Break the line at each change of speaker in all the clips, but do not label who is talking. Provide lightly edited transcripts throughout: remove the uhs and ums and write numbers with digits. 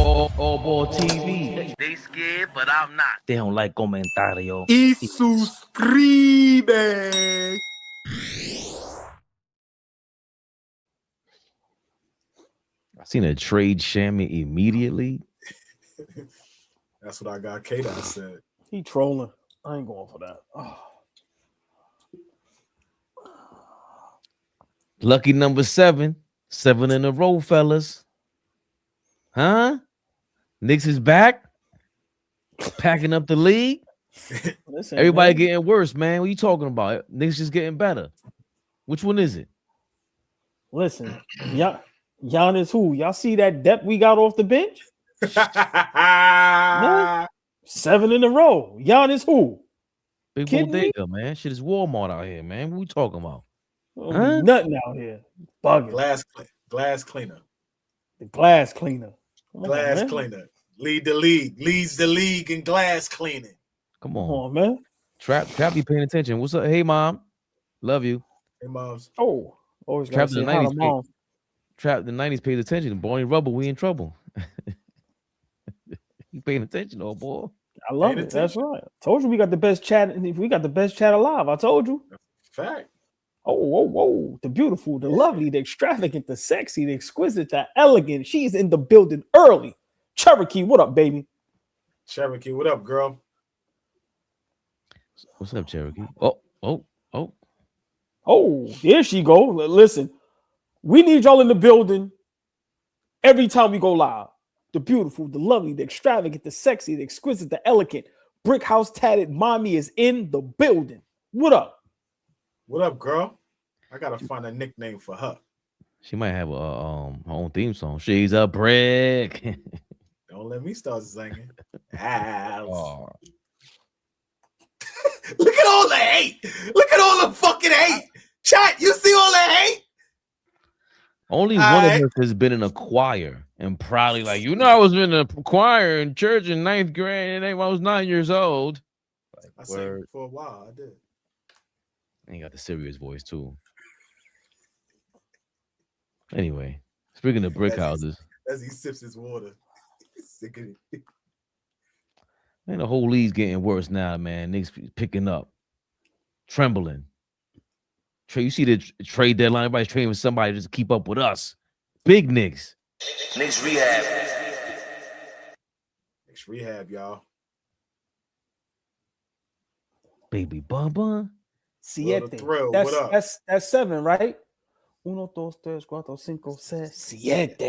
AllBall TV.
They scared, but I'm not.
They don't like comentario.
Y suscribe.
I seen a trade Shammy immediately.
That's what I got. K-Dot said.
He trolling. I ain't going for that. Oh.
Lucky number 7. 7 in a row, fellas. Huh? Knicks is back. Packing up the league.
Listen,
Everybody
man.
getting worse, man. What you talking about? Knicks just getting better. Which one is it?
Listen, Giannis who? Y'all see that depth we got off the bench? No? 7 in a row. Giannis who?
Big
Kidding me?
bodega, man. Shit is Walmart out here, man. What we talking about?
Huh? Nothing out here. Bugging.
Glass cleaner.
The glass cleaner.
Glass cleaner. Leads the league in glass cleaning.
Come on.
Come on, man.
Trap be paying attention. What's up? Hey, mom. Love you.
Hey, moms.
Oh, always
Trap
got to
in the
say hi to
90s.
mom.
Trap the 90s pays attention. Barney Rubble, we in trouble. You paying attention, old boy.
I love it. That's right. Told you we got the best chat. We got the best chat alive. I told you.
Fact.
Oh, the beautiful, the lovely, the extravagant, the sexy, the exquisite, the elegant. She's in the building early. Cherokee, what up, baby?
Cherokee, what up, girl?
What's up, Cherokee?
Oh, here she go. Listen, we need y'all in the building every time we go live. The beautiful, the lovely, the extravagant, the sexy, the exquisite, the elegant, brick house tatted mommy is in the building. What up?
What up, girl? I gotta find a nickname for her.
She might have a her own theme song. She's a brick.
Don't let me start singing. Look
Oh.
at all the hate. Look at all the fucking hate. Chat, you see all the hate?
Only one of us has been in a choir and probably like, I was in a choir in church in 9th grade and I was 9 years old. Like,
I sang for a while. I did.
And he got the serious voice too. Anyway, speaking of brick houses,
as he sips his water, he's sick of it.
Man, the whole league's getting worse now, man. Knicks picking up, trembling. You see the trade deadline? Everybody's trading with somebody just to keep up with us. Big Knicks.
KNICKS REHAB.
KNICKS REHAB, y'all.
Baby Bubba.
Siete. That's 7, right? 1, 2, 3, 4, 5, 6, 7. Siete.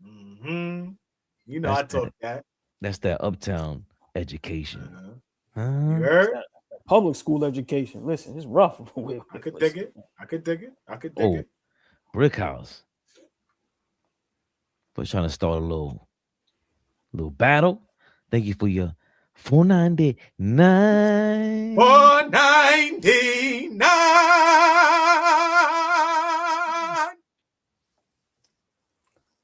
Mm-hmm. You know, I told that.
That's that uptown education.
You heard?
Public school education. Listen, it's rough.
I could dig it. I could dig it.
Brick house. But trying to start a little battle. Thank you for your $4.99.
$4.99.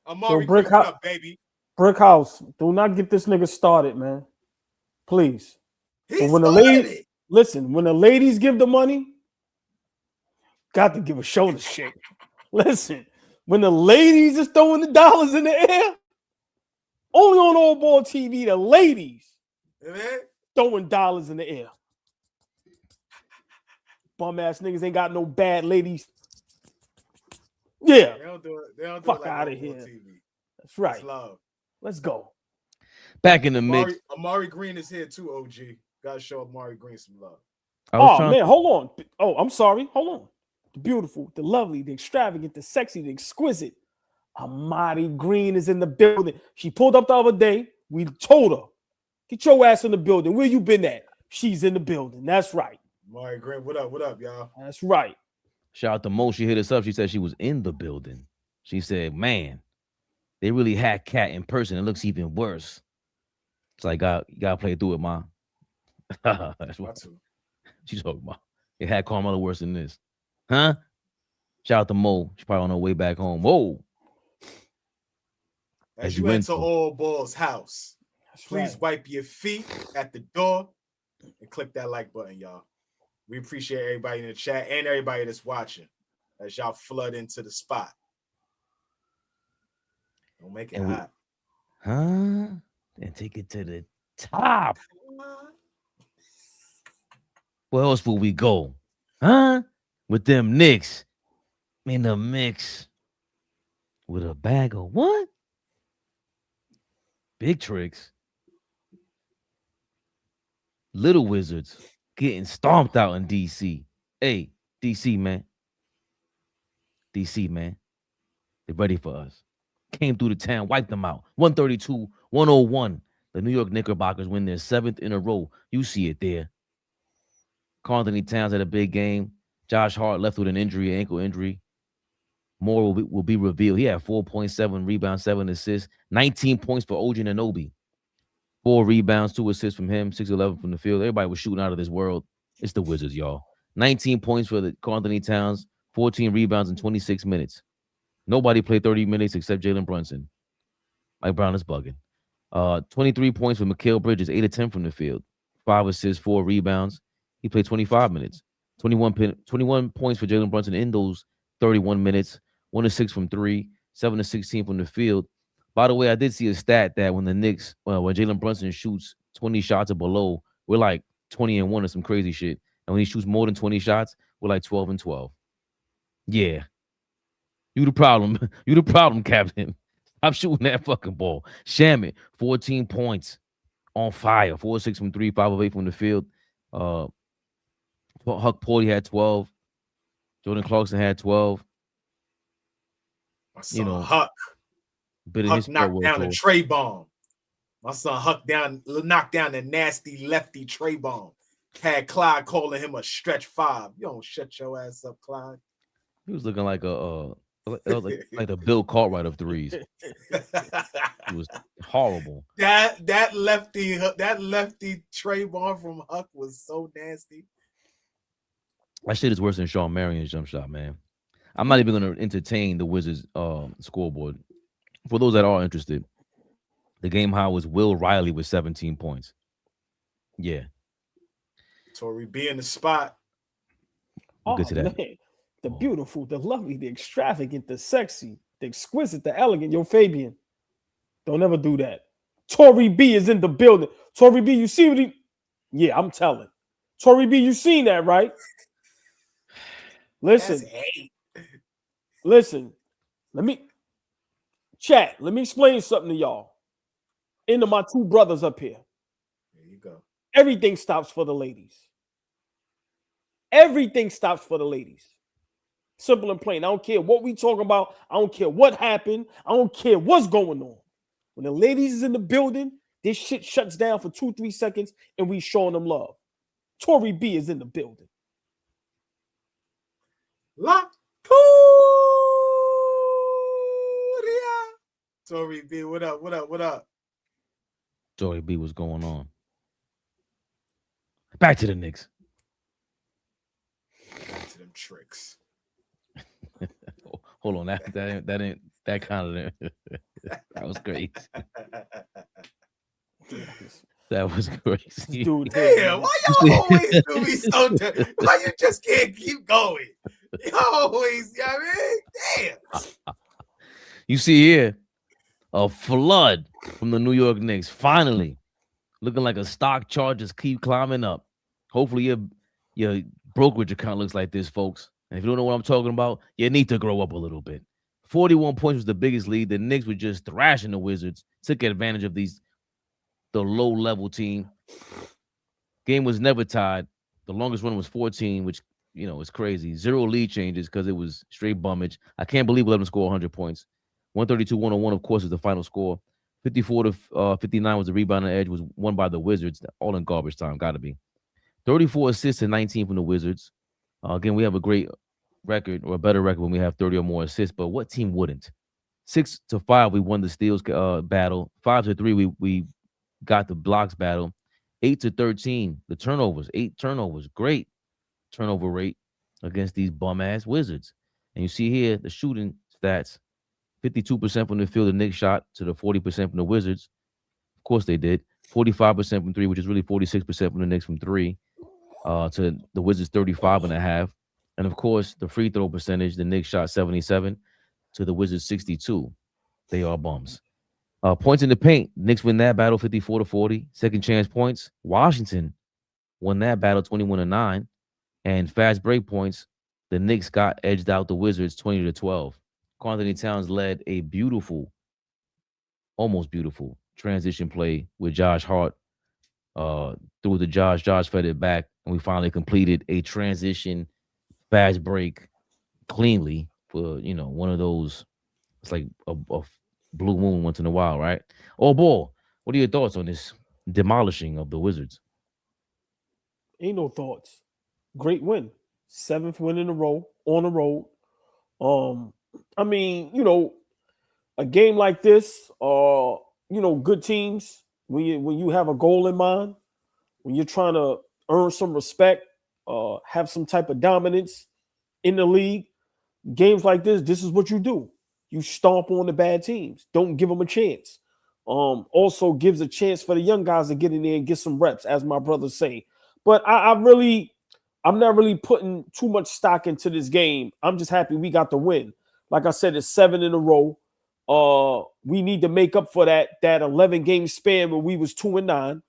Amari,
so brick
up, baby.
Brick house. Do not get this nigga started, man. Please. When the ladies give the money, got to give a shoulder shake. Listen, when the ladies is throwing the dollars in the air, only on AllBall TV, the ladies throwing dollars in the air. Bum ass niggas ain't got no bad ladies. Yeah.
They don't do it.
Fuck
like
out of
AllBall
here.
TV.
That's right.
That's love.
Let's go.
Back in the mix.
Amari Green is here too, OG. Gotta show Amari Green some love.
Man, hold on. Oh, I'm sorry. Hold on. The beautiful, the lovely, the extravagant, the sexy, the exquisite. Amari Green is in the building. She pulled up the other day. We told her, get your ass in the building. Where you been at? She's in the building. That's right.
Amari Green, what up, y'all?
That's right.
Shout out to Mo. She hit us up. She said she was in the building. She said, man, they really had Cat in person. It looks even worse. It's like, you gotta play through it, Ma. That's what she's talking about. It had Carmelo worse than this. Huh? Shout out to Mo. She's probably on her way back home. Whoa.
As you enter AllBall's house, please wipe your feet at the door and click that like button, y'all. We appreciate everybody in the chat and everybody that's watching as y'all flood into the spot. Don't make it
And
hot.
And take it to the top. Where else will we go? Huh? With them Knicks in the mix with a bag of what? Big tricks. Little Wizards getting stomped out in DC. Hey, DC, man. DC, man. They're ready for us. Came through the town, wiped them out. 132-101. The New York Knickerbockers win their 7th in a row. You see it there. Karl Anthony Towns had a big game. Josh Hart left with an injury, ankle injury. More will be revealed. He had 4.7 rebounds, 7 assists, 19 points for OG Anunoby. 4 rebounds, 2 assists from him, 6-11 from the field. Everybody was shooting out of this world. It's the Wizards, y'all. 19 points for the Karl Anthony Towns, 14 rebounds in 26 minutes. Nobody played 30 minutes except Jalen Brunson. Mike Brown is bugging. 23 points for Mikal Bridges, 8 of 10 from the field. 5 assists, 4 rebounds. He played 25 minutes. 21 points for Jalen Brunson in those 31 minutes. 1 of 6 from 3, 7 of 16 from the field. By the way, I did see a stat that when the Knicks, when Jalen Brunson shoots 20 shots or below, we're like 20-1 or some crazy shit. And when he shoots more than 20 shots, we're like 12-12. Yeah. You the problem. You the problem, Captain. Stop shooting that fucking ball. Shamit, 14 points on fire. 4 of 6 from 3, 5 of 8 from the field. Huck Porty had 12. Jordan Clarkson had 12.
My son Huck knocked down a tray bomb. My son Huck knocked down a nasty lefty tray bomb. Had Clyde calling him a stretch 5. You don't shut your ass up, Clyde.
He was looking like like the Bill Cartwright of threes. It was horrible.
That lefty tray bomb from Huck was so nasty.
That shit is worse than Sean Marion's jump shot, man. I'm not even going to entertain the Wizards scoreboard. For those that are interested, the game high was Will Riley with 17 points. Yeah.
Tory B in the spot.
We'll get to that.
Man. The beautiful, the lovely, the extravagant, the sexy, the exquisite, the elegant. Yo, Fabian, don't ever do that. Tory B is in the building. Tory B, you see what he... Yeah, I'm telling. Tory B, you seen that, right? Listen. Listen. Let me explain something to y'all. Into my 2 brothers up here.
There you go.
Everything stops for the ladies. Everything stops for the ladies. Simple and plain. I don't care what we talking about. I don't care what happened. I don't care what's going on. When the ladies is in the building, this shit shuts down for 2-3 seconds and we showing them love. Tory B is in the building.
Tory B, what up?
Tory B, what's going on? Back to the Knicks.
Back to them tricks.
Hold on, that kind of that was crazy. That was crazy.
Dude,
damn, why y'all always do me so? Why you just can't keep going? You always, you know what I mean? Damn.
You see here a flood from the New York Knicks. Finally, looking like a stock chart just keep climbing up. Hopefully your brokerage account looks like this, folks. And if you don't know what I'm talking about, you need to grow up a little bit. 41 points was the biggest lead. The Knicks were just thrashing the Wizards. Took advantage of the low-level team. Game was never tied. The longest run was 14, which, is crazy. 0 lead changes because it was straight bummage. I can't believe we let them score 100 points. 132-101, of course, is the final score. 54-59 was the rebounding edge, was won by the Wizards, all in garbage time, got to be. 34 assists and 19 from the Wizards. Again, we have a great record, or a better record when we have 30 or more assists, but what team wouldn't? 6-5, we won the steals battle. 5-3, we got the blocks battle. 8-13, the turnovers. 8 turnovers. Great turnover rate against these bum-ass Wizards. And you see here the shooting stats. 52% from the field, the Knicks shot to the 40% from the Wizards. Of course they did. 45% from 3, which is really 46% from the Knicks from 3. To the Wizards 35.5. And of course, the free throw percentage, the Knicks shot 77 to the Wizards 62. They are bums. Points in the paint. Knicks win that battle 54-40. Second chance points. Washington won that battle 21-9. And fast break points. The Knicks got edged out the Wizards 20-12. Karl-Anthony Towns led a beautiful, almost beautiful transition play with Josh Hart. Through the Josh fed it back, and we finally completed a transition fast break cleanly for one of those. It's like a blue moon once in a while, right? Oh, boy, what are your thoughts on this demolishing of the Wizards?
Ain't no thoughts. Great win. 7th win in a row on the road. I mean, a game like this, good teams, when you have a goal in mind, when you're trying to earn some respect, have some type of dominance in the league, games like this is what you do. You stomp on the bad teams. Don't give them a chance. Also gives a chance for the young guys to get in there and get some reps, as my brothers say. But I'm not really putting too much stock into this game. I'm just happy we got the win. Like I said, it's 7 in a row. We need to make up for that 11 game span where we was 2-9.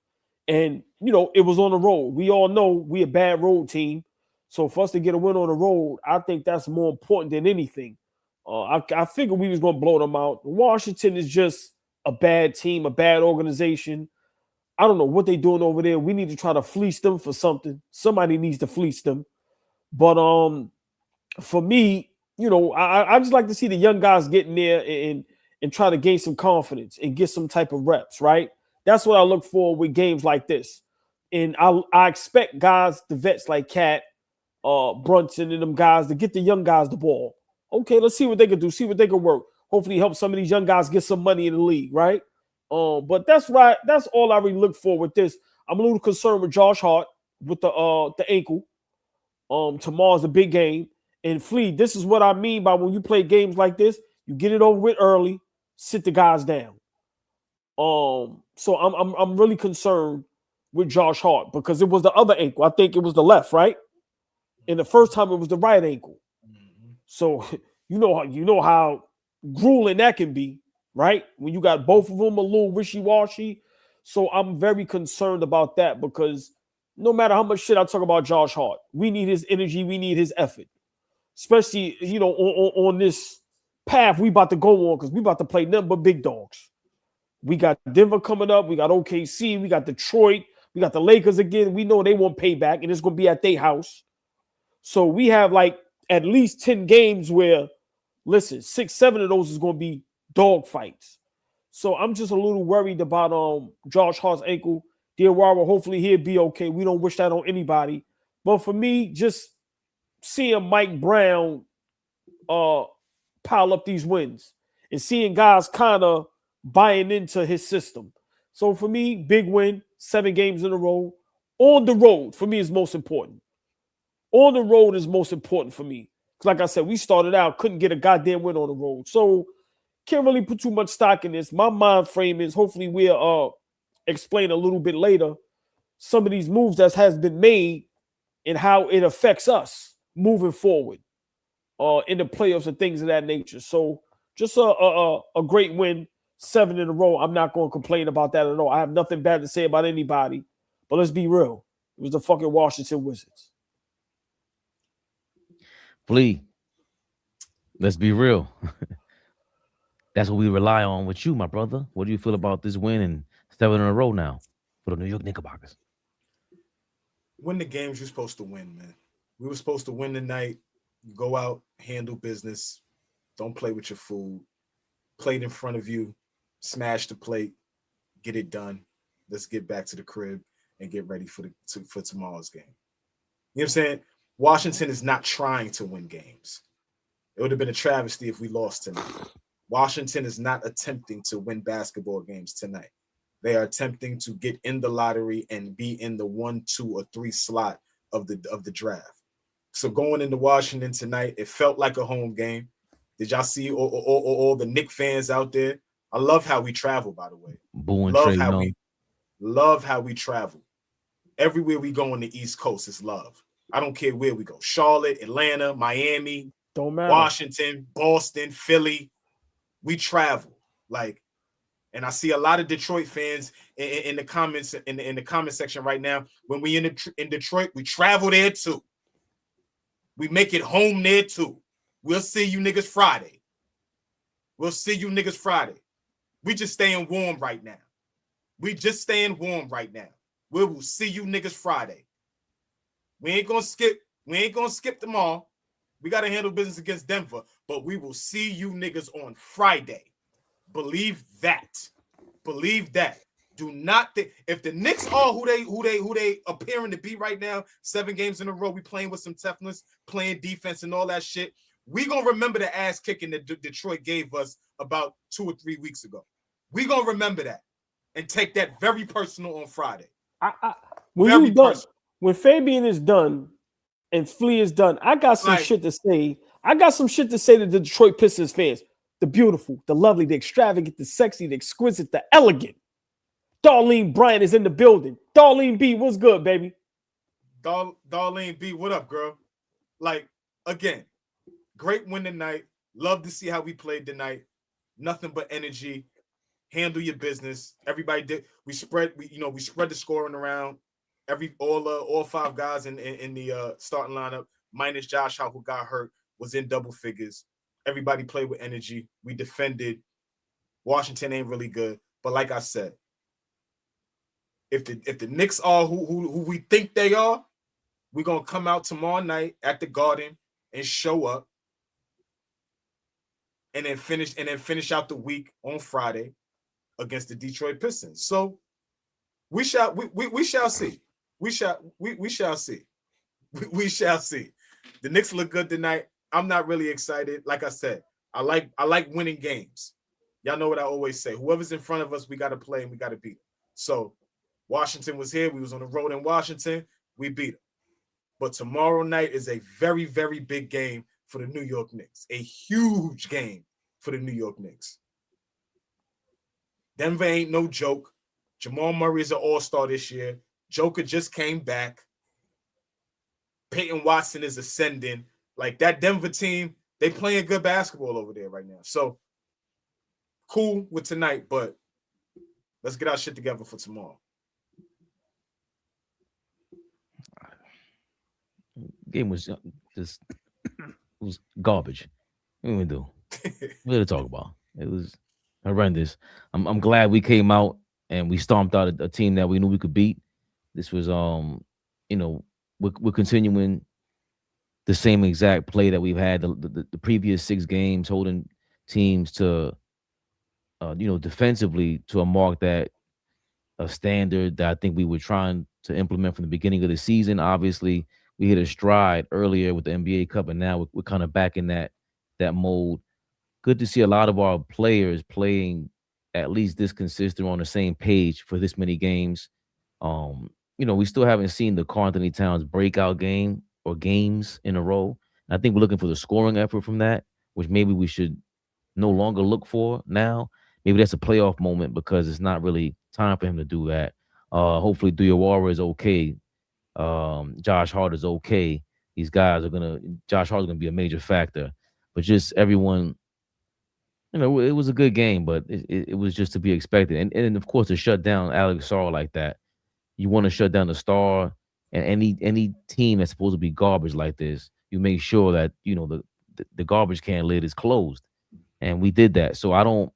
And, it was on the road. We all know we a bad road team. So for us to get a win on the road, I think that's more important than anything. I figured we was going to blow them out. Washington is just a bad team, a bad organization. I don't know what they're doing over there. We need to try to fleece them for something. Somebody needs to fleece them. But for me, I just like to see the young guys get in there and try to gain some confidence and get some type of reps, right? That's what I look for with games like this. And I expect guys, the vets like Cat, Brunson and them guys to get the young guys the ball. Okay, let's see what they can do, see what they can work. Hopefully help some of these young guys get some money in the league, right? But that's right. That's all I really look for with this. I'm a little concerned with Josh Hart with the ankle. Tomorrow's a big game. And Flea, this is what I mean by when you play games like this, you get it over with early, sit the guys down. So I'm really concerned with Josh Hart because it was the other ankle. I think it was the left, right? And the first time it was the right ankle. So you know how grueling that can be, right? When you got both of them a little wishy-washy. So I'm very concerned about that because no matter how much shit I talk about Josh Hart, we need his energy, we need his effort. Especially, on this path we about to go on because we about to play nothing but big dogs. We got Denver coming up, we got OKC, we got Detroit, we got the Lakers again. We know they want payback, and it's going to be at their house. So we have like at least 10 games where, listen, 6-7 of those is going to be dog fights. So I'm just a little worried about Josh Hart's ankle. Diawara, hopefully he'll be okay. We don't wish that on anybody. But for me, just seeing Mike Brown pile up these wins and seeing guys kind of buying into his system. So for me, big win, 7 games in a row. On the road, for me, is most important. On the road is most important for me. Like I said, we started out, couldn't get a goddamn win on the road. So can't really put too much stock in this. My mind frame is hopefully we'll explain a little bit later some of these moves that has been made and how it affects us moving forward in the playoffs and things of that nature. So just a great win, 7 in a row. I'm not going to complain about that at all. I have nothing bad to say about anybody. But let's be real. It was the fucking Washington Wizards.
Flea, let's be real. That's what we rely on with you, my brother. What do you feel about this win and 7 in a row now for the New York Knickerbockers?
Win the games you're supposed to win, man. We were supposed to win tonight. You go out, handle business. Don't play with your food. Plate in front of you. Smash the plate. Get it done. Let's get back to the crib and get ready for tomorrow's game. You know what I'm saying? Washington is not trying to win games. It would have been a travesty if we lost tonight. Washington is not attempting to win basketball games tonight. They are attempting to get in the lottery and be in the 1, 2, or 3 slot of the draft. So going into Washington tonight, it felt like a home game. Did y'all see all the Knicks fans out there? I love how we travel, by the way. Love how we travel. Everywhere we go on the East Coast is love. I don't care where we go. Charlotte, Atlanta, Miami,
don't matter.
Washington, Boston, Philly. We travel. Like, and I see a lot of Detroit fans in the comments in the comment section right now. When we in Detroit, we travel there too. We make it home there too. We'll see you niggas Friday. We'll see you niggas Friday. We just staying warm right now. We just staying warm right now. We will see you niggas Friday. We ain't gonna skip them all. We gotta handle business against Denver, but we will see you niggas on Friday. Believe that. Believe that. Do not think if the Knicks are who they appearing to be right now, 7 games in a row, we playing with some toughness, playing defense and all that shit. We gonna remember the ass kicking that Detroit gave us about 2 or 3 weeks ago. We gonna remember that and take that very personal on Friday.
When Fabian is done and Flea is done, I got some shit to say. I got some shit to say to the Detroit Pistons fans. The beautiful, the lovely, the extravagant, the sexy, the exquisite, the elegant. Darlene Bryant is in the building. Darlene B, what's good, baby?
Darlene B, what up, girl? Like, again, great win tonight. Love to see how we played tonight. Nothing but energy. Handle your business. Everybody did. We spread the scoring around. All 5 guys in the starting lineup, minus Josh Hart, who got hurt, was in double figures. Everybody played with energy. We defended. Washington ain't really good, but like I said, if the Knicks are who we think they are, we're gonna come out tomorrow night at the Garden and show up, and then finish out the week on Friday against the Detroit Pistons. So we shall see. We shall see. We shall see. The Knicks look good tonight. I'm not really excited. Like I said, I like winning games. Y'all know what I always say. Whoever's in front of us, we got to play and we got to beat them. So Washington was here. We was on the road in Washington. We beat them. But tomorrow night is a very, very big game for the New York Knicks. A huge game for the New York Knicks. Denver ain't no joke. Jamal Murray is an all-star this year. Joker just came back. Peyton Watson is ascending. Like, that Denver team, they playing good basketball over there right now. So, cool with tonight, but let's get our shit together for tomorrow.
Game was just garbage. What do we do? What to talk about? It was horrendous. I'm glad we came out and we stomped out a team that we knew we could beat. This was we're continuing the same exact play that we've had the previous 6 games, holding teams to defensively to a mark that a standard that I think we were trying to implement from the beginning of the season. Obviously, we hit a stride earlier with the NBA Cup, and now we're kind of back in that mode. Good to see a lot of our players playing at least this consistent, on the same page for this many games. We still haven't seen the Karl Anthony Towns breakout game or games in a row. I think we're looking for the scoring effort from that, which maybe we should no longer look for now. Maybe that's a playoff moment because it's not really time for him to do that. Hopefully Diawara is okay. Josh Hart is okay. These guys Josh Hart's gonna be a major factor. But just everyone, it was a good game, but it was just to be expected. And of course, to shut down Alex Sarr like that, you want to shut down the star, and any team that's supposed to be garbage like this, you make sure that the garbage can lid is closed, and we did that. So I don't.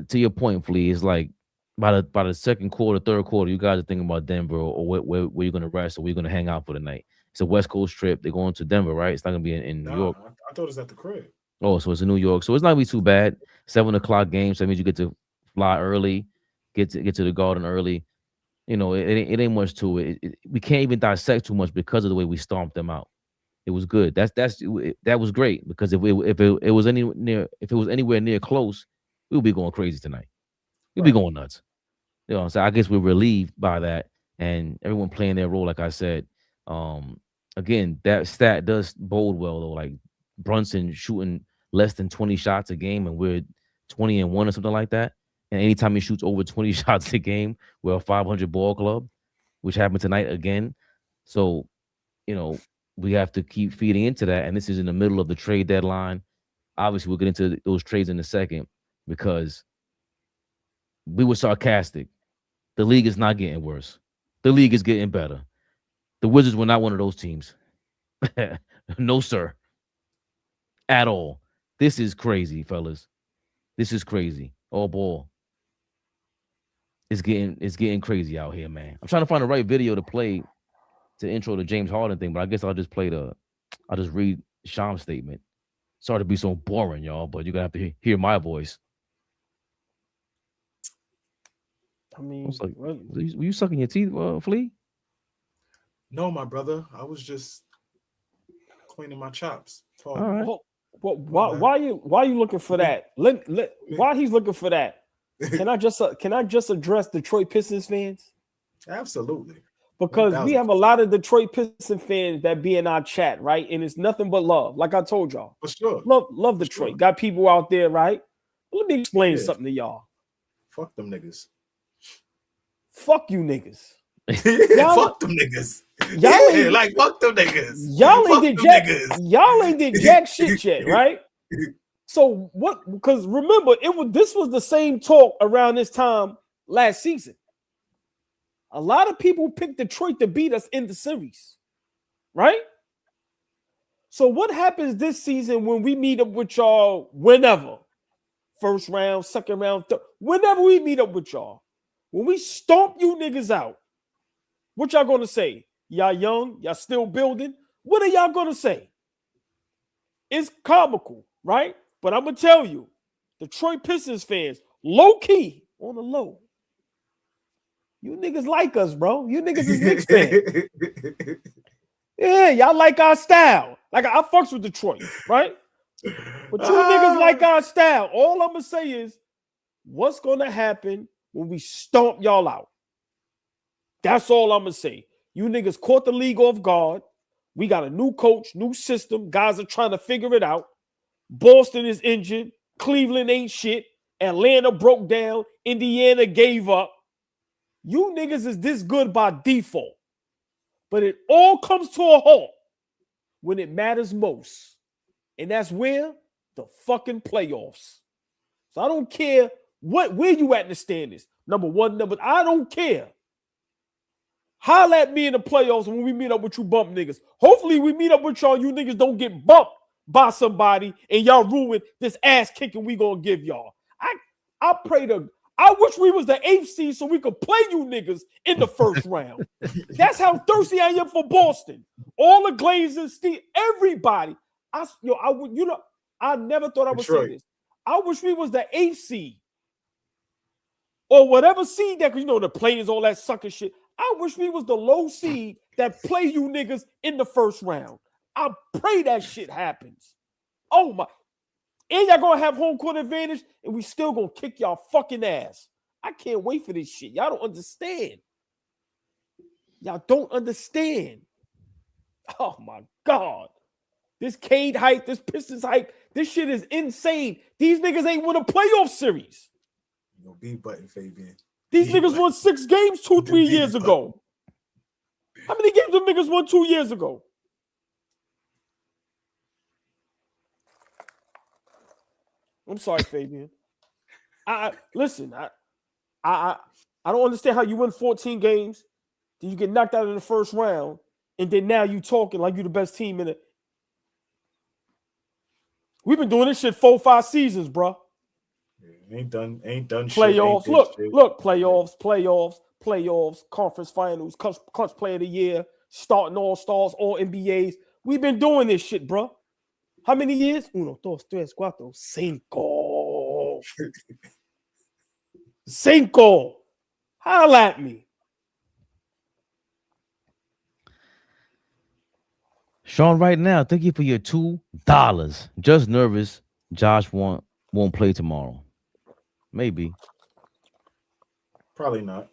To your point, Flea, it's like by the second quarter, third quarter, you guys are thinking about Denver or where you're gonna rest or where you're gonna hang out for the night. It's a West Coast trip. They're going to Denver, right? It's not gonna be in New York.
I thought it was at the crib.
Oh, so it's in New York. So it's not gonna be too bad. 7:00 game. So that means you get to fly early, get to the Garden early. It ain't much to it. We can't even dissect too much because of the way we stomped them out. It was good. That was great because if it was anywhere near close, we would be going crazy tonight. We'd be going nuts. So I guess we're relieved by that, and everyone playing their role. Like I said, again, that stat does bode well though. Like Brunson shooting less than 20 shots a game, and we're 20-1 or something like that. And anytime he shoots over 20 shots a game, we're a 500 ball club, which happened tonight again. So, we have to keep feeding into that. And this is in the middle of the trade deadline. Obviously, we'll get into those trades in a second because we were sarcastic. The league is not getting worse. The league is getting better. The Wizards were not one of those teams. No, sir. At all. This is crazy, fellas. This is crazy. Oh, boy. It's getting crazy out here, man. I'm trying to find the right video to play to intro the James Harden thing, but I guess I'll just read Sham's statement. Sorry to be so boring, y'all, but you're gonna have to hear my voice.
I mean,
were you sucking your teeth, Flea?
No, my brother. I was just cleaning my chops.
All right.
Well, why you looking for that? Why he's looking for that? Can I just address Detroit Pistons fans?
Absolutely.
Because we have a lot of Detroit Pistons fans that be in our chat, right? And it's nothing but love. Like I told y'all.
For sure.
Love Detroit. Sure. Got people out there, right? Let me explain something to y'all.
Fuck them niggas.
Fuck you niggas.
Fuck them niggas. Fuck them niggas.
Y'all ain't did jack shit yet, right? So what? Because remember, this was the same talk around this time last season. A lot of people picked Detroit to beat us in the series, right? So what happens this season when we meet up with y'all whenever? First round, second round, whenever we meet up with y'all. When we stomp you niggas out, what y'all gonna say? Y'all young, y'all still building. What are y'all gonna say? It's comical, right? But I'm gonna tell you, Detroit Pistons fans, low key, on the low. You niggas like us, bro. You niggas is Knicks fans. Yeah, y'all like our style. Like I fucks with Detroit, right? But you niggas like our style. All I'm gonna say is, what's gonna happen when we stomp y'all out? That's all I'm gonna say. You niggas caught the league off guard. We got a new coach, new system. Guys are trying to figure it out. Boston is injured. Cleveland ain't shit. Atlanta broke down. Indiana gave up. You niggas is this good by default. But it all comes to a halt when it matters most. And that's where? The fucking playoffs. So I don't care where you at in the standings. Number one, I don't care. Holla at me in the playoffs when we meet up with you bump niggas. Hopefully we meet up with y'all. You niggas don't get bumped by somebody and y'all ruin this ass kicking we gonna give y'all. I wish we was the 8th seed so we could play you niggas in the first round. That's how thirsty I am for Boston. All the Glazers, Steve, everybody. I never thought I would say this. I wish we was the 8th seed. Or whatever seed that, because the players, all that sucker shit. I wish we was the low seed that play you niggas in the first round. I pray that shit happens. Oh my. And y'all gonna have home court advantage, and we still gonna kick y'all fucking ass. I can't wait for this shit. Y'all don't understand. Y'all don't understand. Oh my God. This Cade hype, this Pistons hype, this shit is insane. These niggas ain't won a playoff series.
B button, Fabian.
These niggas won 6 games 2-3 years ago. How many games the niggas won 2 years ago? I'm sorry, Fabian. Listen. I don't understand how you win 14 games, then you get knocked out in the first round, and then now you talking like you the best team in it. We've been doing this shit 4-5 seasons, bro.
Ain't done
playoffs.
Shit.
Look, playoffs, conference finals, clutch player of the year, starting all-stars, all NBAs. We've been doing this shit, bro. How many years? 1, 2, 3, 4, 5. 5. Holla at me.
Sean, right now, thank you for your $2. Just nervous. Josh won't play tomorrow. Maybe.
Probably not.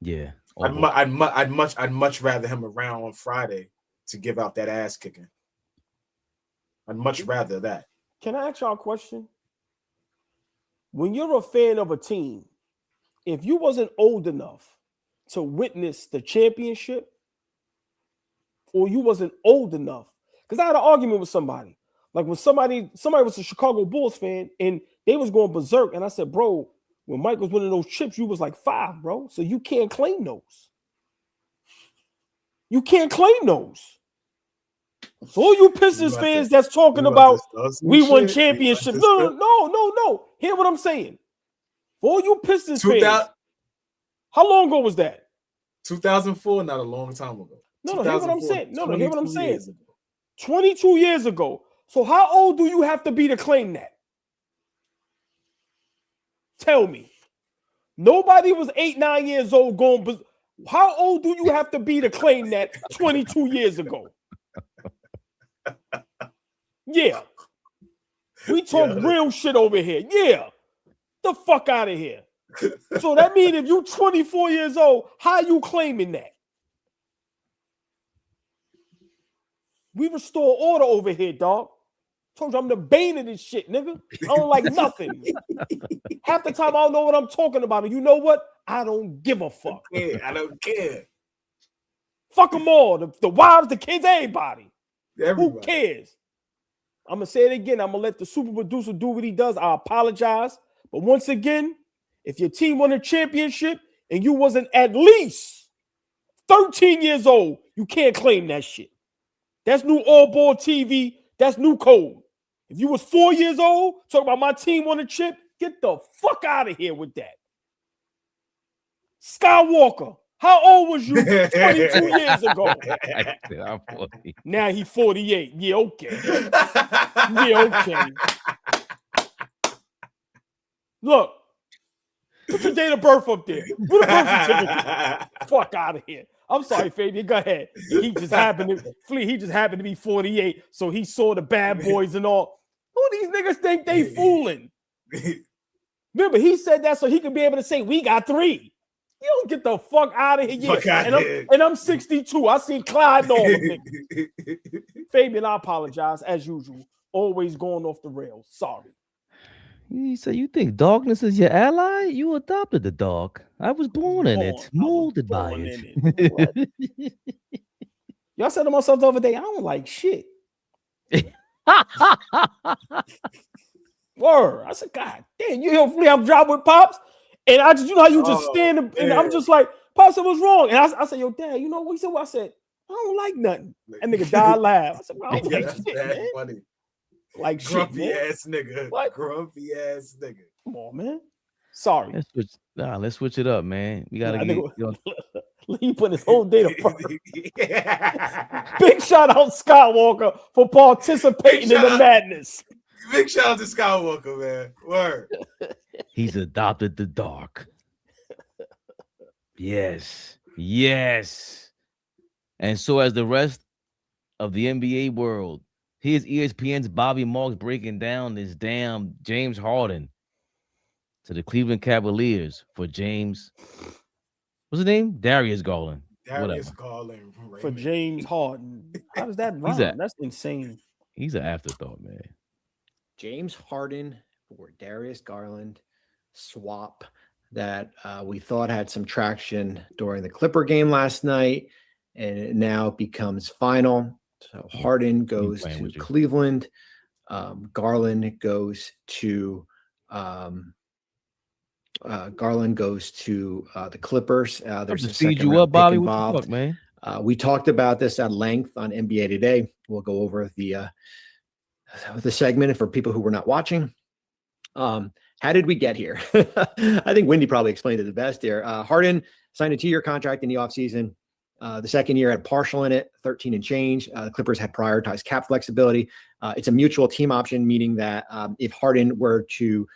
Yeah.
I'd much rather him around on Friday to give out that ass kicking. I'd much rather that.
Can I ask y'all a question? When you're a fan of a team, if you wasn't old enough to witness the championship, or you wasn't old enough, because I had an argument with somebody. Like when somebody was a Chicago Bulls fan and they was going berserk, and I said, bro, When Mike was winning those chips, you was like 5, bro. So you can't claim those. You can't claim those. So all you Pistons fans that's talking about we won championships. No. Hear what I'm saying. For all you Pistons fans, how long ago was that?
2004, not a long time ago.
No, hear what I'm saying. No, hear what I'm saying. 22 years ago. So how old do you have to be to claim that? Tell me. Nobody was 8, 9 years old going, but how old do you have to be to claim that 22 years ago? Yeah. We talk real shit over here. Yeah. The fuck out of here. So that means if you 24 years old, how you claiming that? We restore order over here, dog. Told you I'm the bane of this shit, nigga. I don't like nothing. Half the time I don't know what I'm talking about. And you know what? I don't give a fuck.
I don't care.
Fuck them all. The wives, the kids, everybody. Who cares? I'm going to say it again. I'm going to let the super producer do what he does. I apologize. But once again, if your team won a championship and you wasn't at least 13 years old, you can't claim that shit. That's new AllBall TV. That's new code. If you was 4 years old, talk about my team won a chip, get the fuck out of here with that. Skywalker, how old was you 22 years ago?
I'm 40.
Now he 48. Yeah, okay. Yeah, okay. Look, put your date of birth up there. Put a birth certificate. Fuck out of here. I'm sorry, Fabian. Go ahead. He just happened to be 48, so he saw the bad boys and all. Who these niggas think they fooling? Remember, he said that so he could be able to say, we got 3. You don't get the fuck out of here. And I'm 62. I seen Clyde and all of them. Fabian, I apologize, as usual. Always going off the rails. Sorry.
You say you think darkness is your ally? You adopted the dark. I was born in it, molded by it.
Y'all said to myself the other day, I don't like shit. Word. I said, God damn, you hear me? I'm driving with Pops, and I just, you know how you just stand and I'm just like, Pops said, what's wrong? And I said, yo, Dad, you know what he said? I said, I don't like nothing. That nigga died laugh. I said, well, I don't like shit, man.
Funny.
Like
grumpy
shit,
ass nigga. What? Grumpy ass nigga.
Come on, man. Sorry.
Let's switch it up, man. We gotta get.
He put his whole data. Big shout out Skywalker for participating in the madness.
Big shout out to Skywalker, man. Word.
He's adopted the dark. Yes. And so as the rest of the NBA world. Here's ESPN's Bobby Marks breaking down this damn James Harden to the Cleveland Cavaliers for James. What's his name? Darius Garland.
Garland.
For James Harden. How does that rhyme? That's insane.
He's an afterthought, man.
James Harden for Darius Garland swap that we thought had some traction during the Clipper game last night, and it now becomes final. So Harden goes to Cleveland. Garland goes to the Clippers. There's a second round pick involved.
Fuck, man?
We talked about this at length on NBA Today. We'll go over the segment for people who were not watching. How did we get here? I think Wendy probably explained it the best here. Harden signed a 2-year contract in the offseason. The second year had partial in it, 13 and change. The Clippers had prioritized cap flexibility. It's a mutual team option, meaning that if Harden were to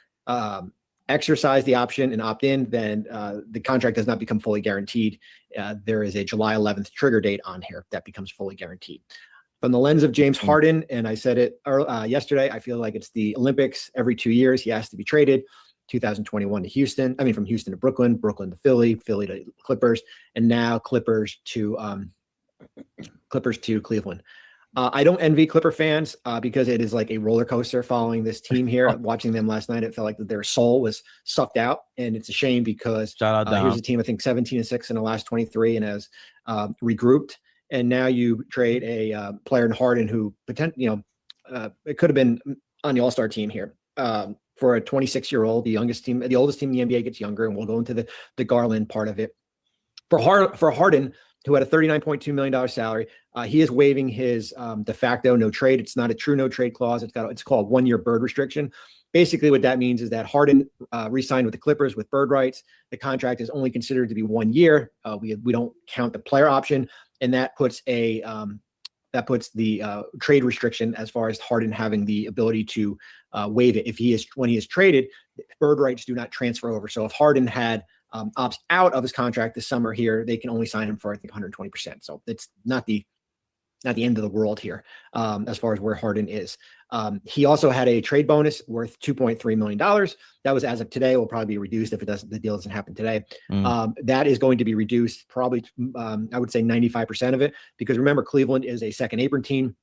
exercise the option and opt in, then the contract does not become fully guaranteed. There is a July 11th trigger date on here that becomes fully guaranteed. From the lens of James Harden, and I said it yesterday, I feel like it's the Olympics. Every 2 years, he has to be traded. 2021 to Houston. I mean, from Houston to Brooklyn, Brooklyn to Philly, Philly to Clippers, and now Clippers to Cleveland. I don't envy Clipper fans because it is like a roller coaster following this team here. Watching them last night, it felt like that their soul was sucked out, and it's a shame because here's a team I think 17-6 in the last 23 and has regrouped. And now you trade a player in Harden who it could have been on the All-Star team here. for a 26-year-old, the youngest team, the oldest team in the NBA gets younger, and we'll go into the Garland part of it. For Harden, who had a $39.2 million salary, he is waiving his de facto no trade. It's not a true no trade clause. It's called 1-year bird restriction. Basically, what that means is that Harden re-signed with the Clippers with bird rights. The contract is only considered to be 1 year. We don't count the player option, and that puts the trade restriction as far as Harden having the ability to waive it. When he is traded, bird rights do not transfer over. So if Harden had opts out of his contract this summer here, they can only sign him for, I think, 120%. So it's not the end of the world here as far as where Harden is. He also had a trade bonus worth $2.3 million. That was as of today. Will probably be reduced if the deal doesn't happen today. That is going to be reduced probably, I would say 95% of it, because remember, Cleveland is a second apron team.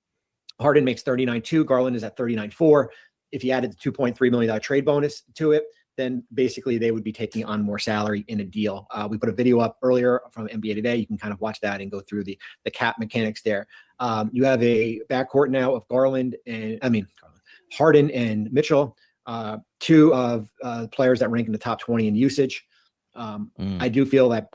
Harden makes $39.2. Garland is at $39.4. If you added the $2.3 million trade bonus to it, then basically they would be taking on more salary in a deal. We put a video up earlier from NBA Today. You can kind of watch that and go through the cap mechanics there. You have a backcourt now of Harden and Mitchell, two of players that rank in the top 20 in usage. I do feel that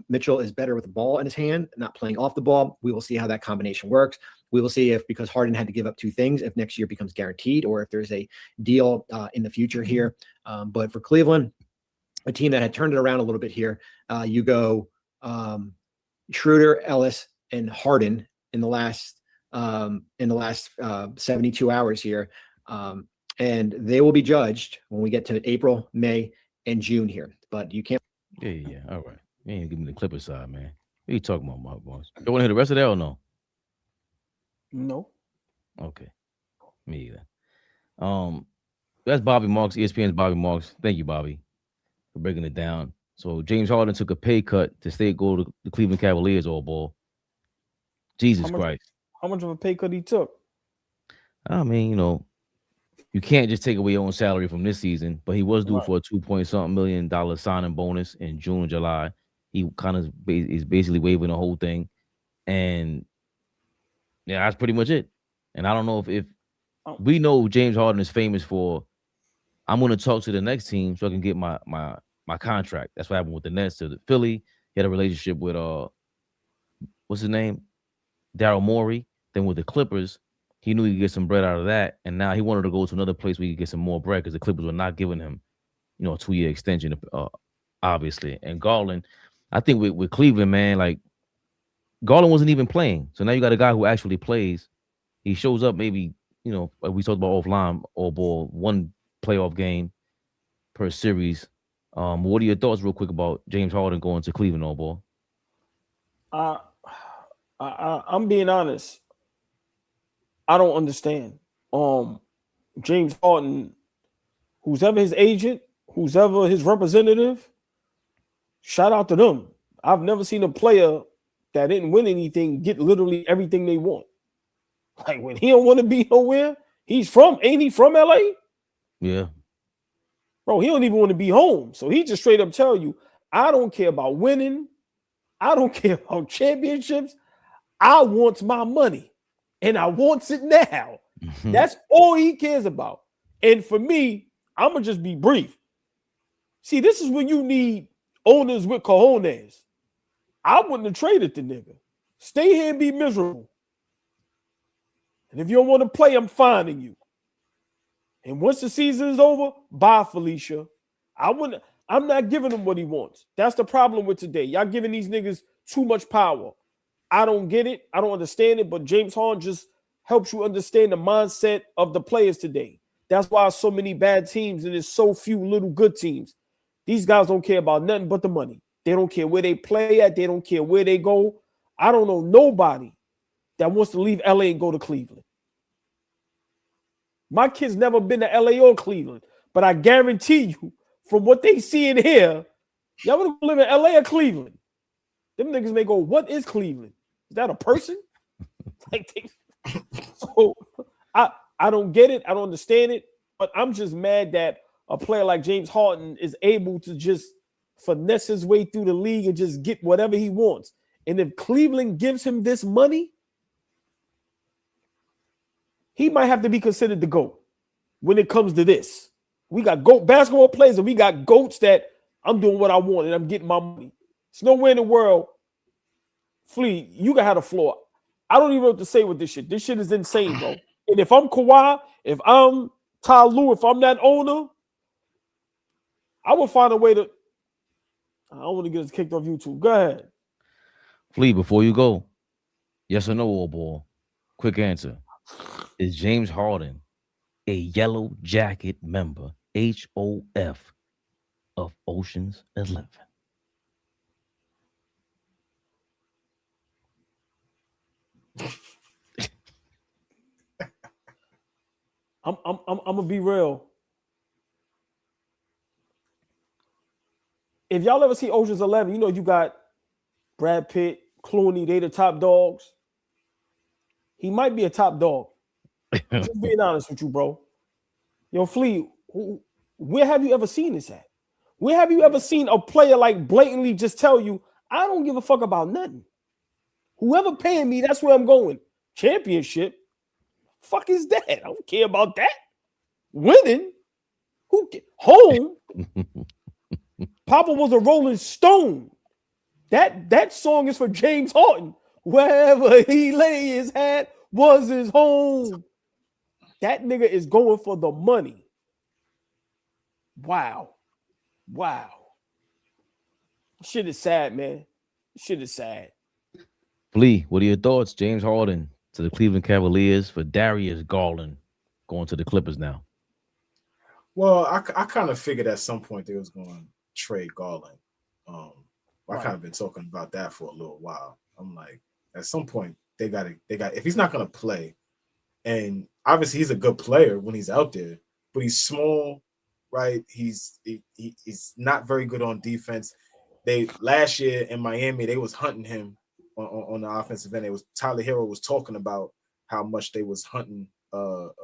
Mitchell is better with the ball in his hand, not playing off the ball. We will see how that combination works. We will see if, because Harden had to give up 2 things, if next year becomes guaranteed or if there's a deal in the future here. But for Cleveland, a team that had turned it around a little bit here, you go Schroeder, Ellis, and Harden in the last 72 hours here. And they will be judged when we get to April, May, and June here. But you can't.
Yeah. All right. You ain't give me the Clippers side, man. What are you talking about, my boys? You want to hear the rest of that or no?
No.
Okay. Me either. That's Bobby Marks, ESPN's Bobby Marks. Thank you, Bobby, for breaking it down. So James Harden took a pay cut to go to the Cleveland Cavaliers, AllBall. Jesus Christ.
How much of a pay cut he took?
I mean, you can't just take away your own salary from this season, but he was due for a $2-point-something million signing bonus in June, July. He kind of is basically waiving the whole thing. And yeah, that's pretty much it. And I don't know if we know James Harden is famous for, I'm going to talk to the next team so I can get my contract. That's what happened with the Nets to the Philly. He had a relationship with what's his name? Daryl Morey. Then with the Clippers, he knew he could get some bread out of that. And now he wanted to go to another place where he could get some more bread because the Clippers were not giving him, a 2-year extension, obviously. And Garland, I think with Cleveland, man, like Garland wasn't even playing. So now you got a guy who actually plays. He shows up maybe, like we talked about offline, AllBall, 1 playoff game per series. What are your thoughts real quick about James Harden going to Cleveland, AllBall?
I'm being honest. I don't understand. James Harden, who's ever his agent, who's ever his representative, shout out to them. I've never seen a player that didn't win anything get literally everything they want. Like when he don't want to be nowhere, ain't he from LA?
Yeah.
Bro, he don't even want to be home. So he just straight up tell you, I don't care about winning. I don't care about championships. I want my money. And I want it now. That's all he cares about. And for me, I'm going to just be brief. See, this is when you need owners with cojones. I wouldn't have traded the nigga. Stay here and be miserable. And if you don't want to play, I'm fining you. And once the season is over, bye, Felicia. I'm not giving him what he wants. That's the problem with today. Y'all giving these niggas too much power. I don't get it. I don't understand it. But James Harden just helps you understand the mindset of the players today. That's why so many bad teams and there's so few little good teams. These guys don't care about nothing but the money. They don't care where they play at. They don't care where they go. I don't know nobody that wants to leave LA and go to Cleveland. My kids never been to LA or Cleveland, but I guarantee you from what they see in here, y'all want to live in LA or Cleveland. Them niggas may go, what is Cleveland? Is that a person? So I don't get it. I don't understand it. But I'm just mad that a player like James Harden is able to just finesse his way through the league and just get whatever he wants. And if Cleveland gives him this money, he might have to be considered the GOAT when it comes to this. We got GOAT basketball players, and we got GOATs that I'm doing what I want and I'm getting my money. There's nowhere in the world. Flea, you can have the floor. I don't even know what to say with this shit. This shit is insane, bro. And if I'm Kawhi, if I'm Ty Lue, if I'm that owner, I would find a way to. I don't want to get us kicked off YouTube. Go ahead.
Flea, before you go, yes or no, AllBall? Quick answer. Is James Harden a Yellow Jacket member, HOF, of Ocean's 11?
I'm gonna be real. If y'all ever see Ocean's 11, you know you got Brad Pitt, Clooney, they the top dogs. He might be a top dog. Just being honest with you, bro. Yo, Flea, where have you ever seen this at? Where have you ever seen a player like blatantly just tell you, I don't give a fuck about nothing. Whoever paying me, that's where I'm going. Championship? Fuck is that? I don't care about that. Winning? Home? Papa was a Rolling Stone. That song is for James Harden. Wherever he lay his hat was his home. That nigga is going for the money. Wow. Shit is sad, man. Shit is sad.
Flea, what are your thoughts? James Harden to the Cleveland Cavaliers for Darius Garland going to the Clippers now.
Well, I kind of figured at some point they was going to trade Garland. I kind of been talking about that for a little while. I'm like, at some point they got if he's not going to play, and obviously he's a good player when he's out there, but he's small, right? He's not very good on defense. They last year in Miami, they was hunting him on the offensive end. It was Tyler Hero was talking about how much they was hunting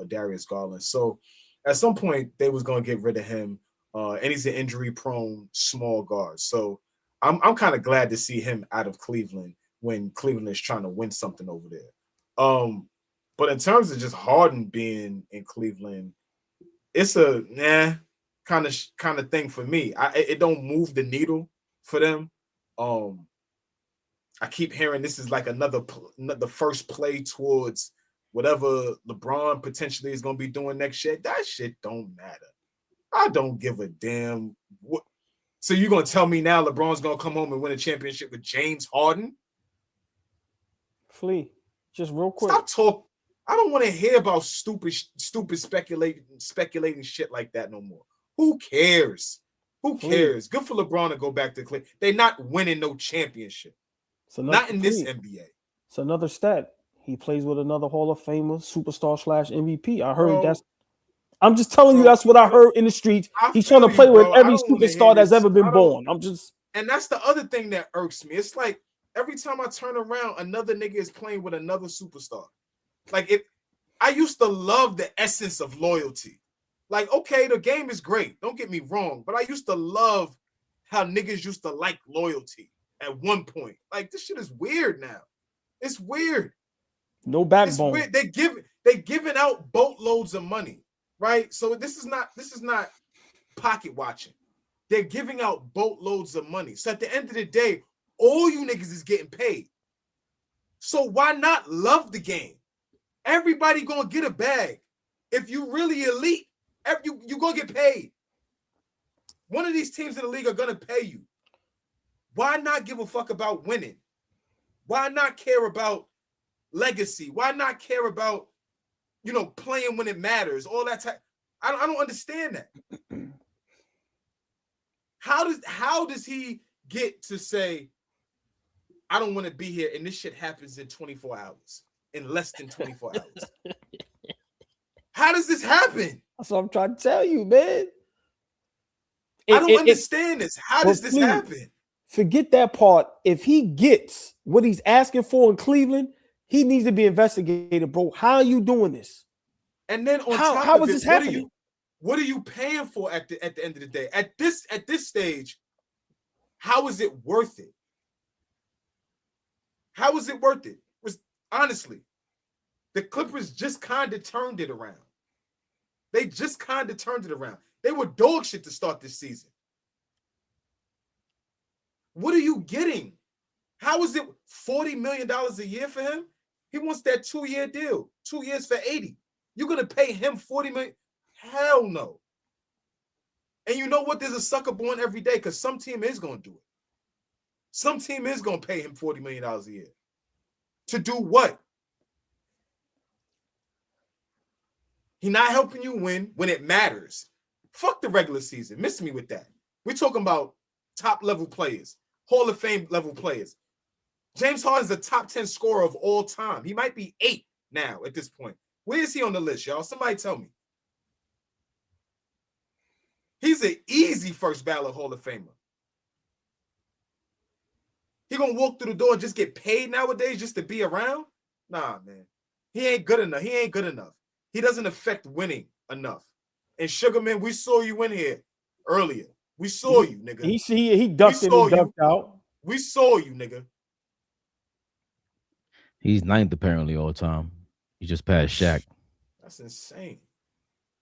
Darius Garland. So at some point they was going to get rid of him, and he's an injury-prone small guard. So I'm kind of glad to see him out of Cleveland when Cleveland is trying to win something over there. But in terms of just Harden being in Cleveland, it's a kind of thing for me. It don't move the needle for them. I keep hearing this is like the first play towards whatever LeBron potentially is going to be doing next year. That shit don't matter. I don't give a damn. So you're going to tell me now LeBron's going to come home and win a championship with James Harden?
Flea, just real quick.
Stop talking. I don't want to hear about stupid speculating shit like that no more. Who cares? Who cares? Good for LeBron to go back to Cleveland. They're not winning no championship. Not in this NBA.
It's another stat. He plays with another Hall of Famer, superstar / MVP. I heard I'm just telling you that's what I heard in the streets. He's trying to play with every superstar that's ever been born.
And that's the other thing that irks me. It's like every time I turn around, another nigga is playing with another superstar. Like I used to love the essence of loyalty. Like, okay, the game is great. Don't get me wrong. But I used to love how niggas used to like loyalty at one point. Like, this shit is weird now. It's weird.
No backbone.
It's weird. They giving out boatloads of money, right? So this is not pocket watching. They're giving out boatloads of money. So at the end of the day, all you niggas is getting paid. So why not love the game? Everybody gonna get a bag. If you really elite, you gonna get paid. One of these teams in the league are gonna pay you. Why not give a fuck about winning? Why not care about legacy? Why not care about, playing when it matters? All that type. I don't understand that. How does he get to say, I don't want to be here, and this shit happens in 24 hours, in less than 24 hours? How does this happen?
That's what I'm trying to tell you, man.
I don't understand this. How does this happen?
Forget that part. If he gets what he's asking for in Cleveland, he needs to be investigated, bro. How are you doing this?
And then on
how
top of
is this happening?
What are you paying for at the end of the day? At this stage, how is it worth it? How is it worth it? Honestly, the Clippers just kind of turned it around. They just kind of turned it around. They were dog shit to start this season. What are you getting? How is it $40 million a year for him? He wants that 2-year deal. 2 years for 80. You're going to pay him $40 million? Hell no. And you know what? There's a sucker born every day because some team is going to do it. Some team is going to pay him $40 million a year. To do what? He's not helping you win when it matters. Fuck the regular season. Miss me with that. We're talking about top-level players, Hall of Fame level players. James Harden's the top 10 scorer of all time. He might be 8 now at this point. Where is he on the list, y'all? Somebody tell me. He's an easy first ballot Hall of Famer. He gonna walk through the door and just get paid nowadays just to be around? Nah, man. He ain't good enough. He ain't good enough. He doesn't affect winning enough. And Sugarman, we saw you in here earlier. We saw you, nigga.
He ducked in and ducked out.
We saw you, nigga.
He's 9th apparently all time. He just passed Shaq.
That's insane.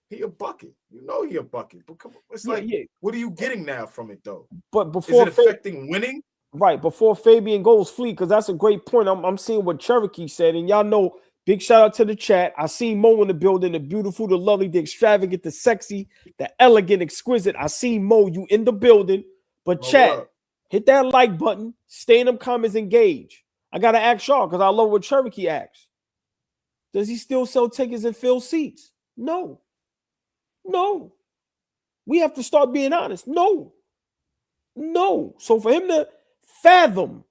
He a bucket. You know he a bucket. But come on, it's like, what are you getting now from it though?
But before
is it affecting winning?
Right, before Fabian goes fleet, because that's a great point. I'm seeing what Cherokee said, and y'all know, big shout out to the chat. I seen Mo in the building, the beautiful, the lovely, the extravagant, the sexy, the elegant, exquisite. I seen Mo, you in the building. But chat, hit that like button, stay in them comments, engage. I gotta ask y'all because I love what Cherokee asks. Does he still sell tickets and fill seats? No. No. We have to start being honest. No. So for him to fathom,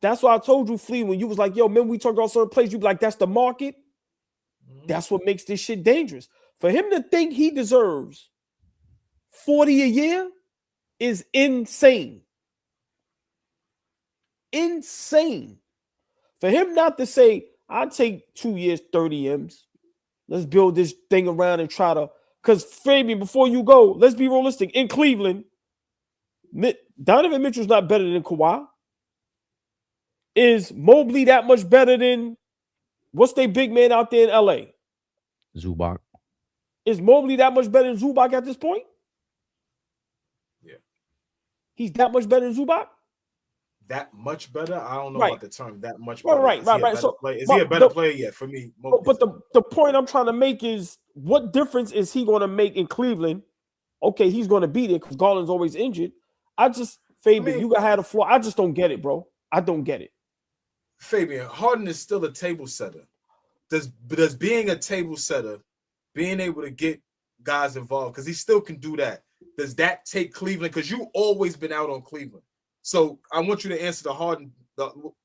that's why I told you, Flea, when you was like, yo, man, we talk about certain places, you be like, that's the market. That's what makes this shit dangerous. For him to think he deserves 40 a year is insane. Insane. For him not to say, I'll take 2 years, 30 M's. Let's build this thing around and try to, because Fabian, before you go, let's be realistic. In Cleveland, Donovan Mitchell's not better than Kawhi. Is Mobley that much better than what's their big man out there in LA?
Zubac.
Is Mobley that much better than Zubac at this point?
Yeah.
He's that much better than Zubac?
That much better? I don't know
right.
about the term that much better.
Right.
So, is he a better player yet for me?
But the point I'm trying to make is, what difference is he going to make in Cleveland? Okay, he's going to be there because Garland's always injured. Fabian, you got to have the floor. I just don't get it, bro. I don't get it.
Fabian, Harden is still a table setter. Does being a table setter, being able to get guys involved, because he still can do that, does that take Cleveland? Because you've always been out on Cleveland. So I want you to answer the Harden,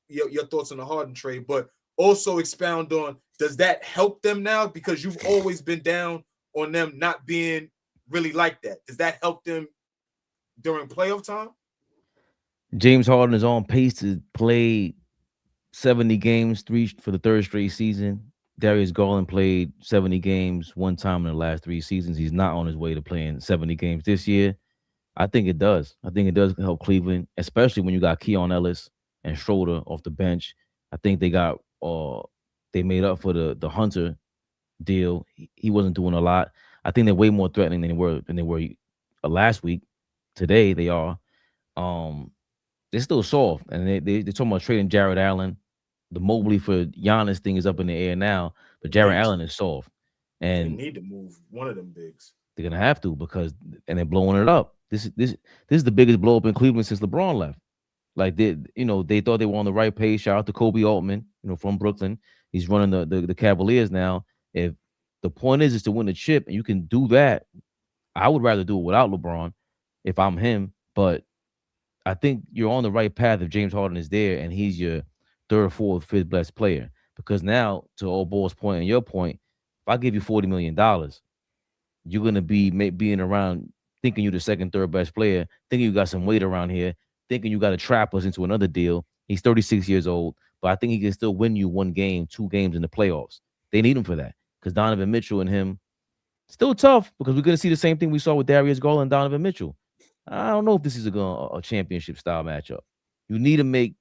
your thoughts on the Harden trade, but also expound on, does that help them now? Because you've always been down on them not being really like that. Does that help them during playoff time?
James Harden is on pace to play 70 games, 3 for the 3rd straight season. Darius Garland played 70 games one time in the last 3 seasons. He's not on his way to playing 70 games this year. I think it does. I think it does help Cleveland, especially when you got Keon Ellis and Schroeder off the bench. I think they made up for the Hunter deal. He wasn't doing a lot. I think they're way more threatening than they were last week. Today they are. They're still soft, and they're talking about trading Jared Allen. The Mobley for Giannis thing is up in the air now, but Jared Allen is soft, and
they need to move one of them bigs.
They're gonna have to and they're blowing it up. This is the biggest blow up in Cleveland since LeBron left. Like they thought they were on the right page. Shout out to Kobe Altman, from Brooklyn. He's running the Cavaliers now. If the point is to win the chip, and you can do that, I would rather do it without LeBron if I'm him. But I think you're on the right path if James Harden is there and he's your 3rd, 4th, 5th best player. Because now, to AllBall's point and your point, if I give you $40 million, you're gonna be being around thinking you're the 2nd, 3rd best player, thinking you got some weight around here, thinking you got to trap us into another deal. He's 36 years old, but I think he can still win you 1 game, 2 games in the playoffs. They need him for that because Donovan Mitchell and him still tough, because we're gonna see the same thing we saw with Darius Garland and Donovan Mitchell. I don't know if this is a championship style matchup. You need to make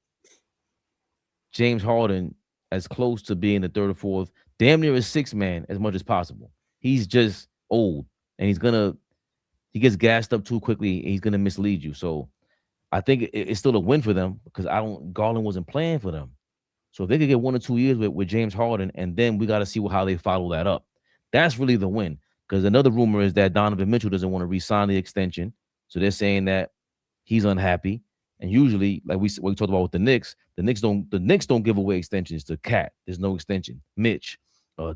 James Harden as close to being the 3rd or 4th, damn near a 6th man as much as possible. He's just old. and he gets gassed up too quickly, and he's gonna mislead you. So I think it's still a win for them because Garland wasn't playing for them. So if they could get 1 or 2 years with James Harden, and then we got to see how they follow that up. That's really the win. Because another rumor is that Donovan Mitchell doesn't want to re-sign the extension. So they're saying that he's unhappy. And usually, like we talked about with the Knicks don't give away extensions to Cat. There's no extension. Mitch,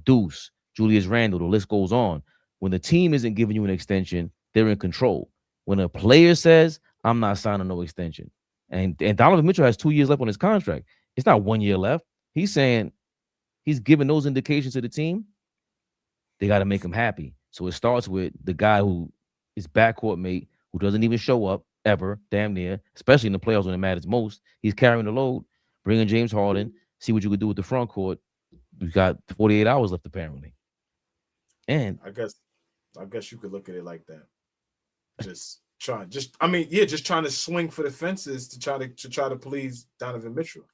Deuce, Julius Randle, the list goes on. When the team isn't giving you an extension, they're in control. When a player says, I'm not signing no extension, and Donovan Mitchell has 2 years left on his contract. It's not 1 year left. He's saying he's giving those indications to the team. They got to make him happy. So it starts with the guy who is backcourt mate, who doesn't even show up ever, damn near, especially in the playoffs when it matters most. He's carrying the load. Bring in James Harden. See what you could do with the front court. We've got 48 hours left, apparently. And
I guess you could look at it like that. Just trying to swing for the fences to try to please Donovan Mitchell.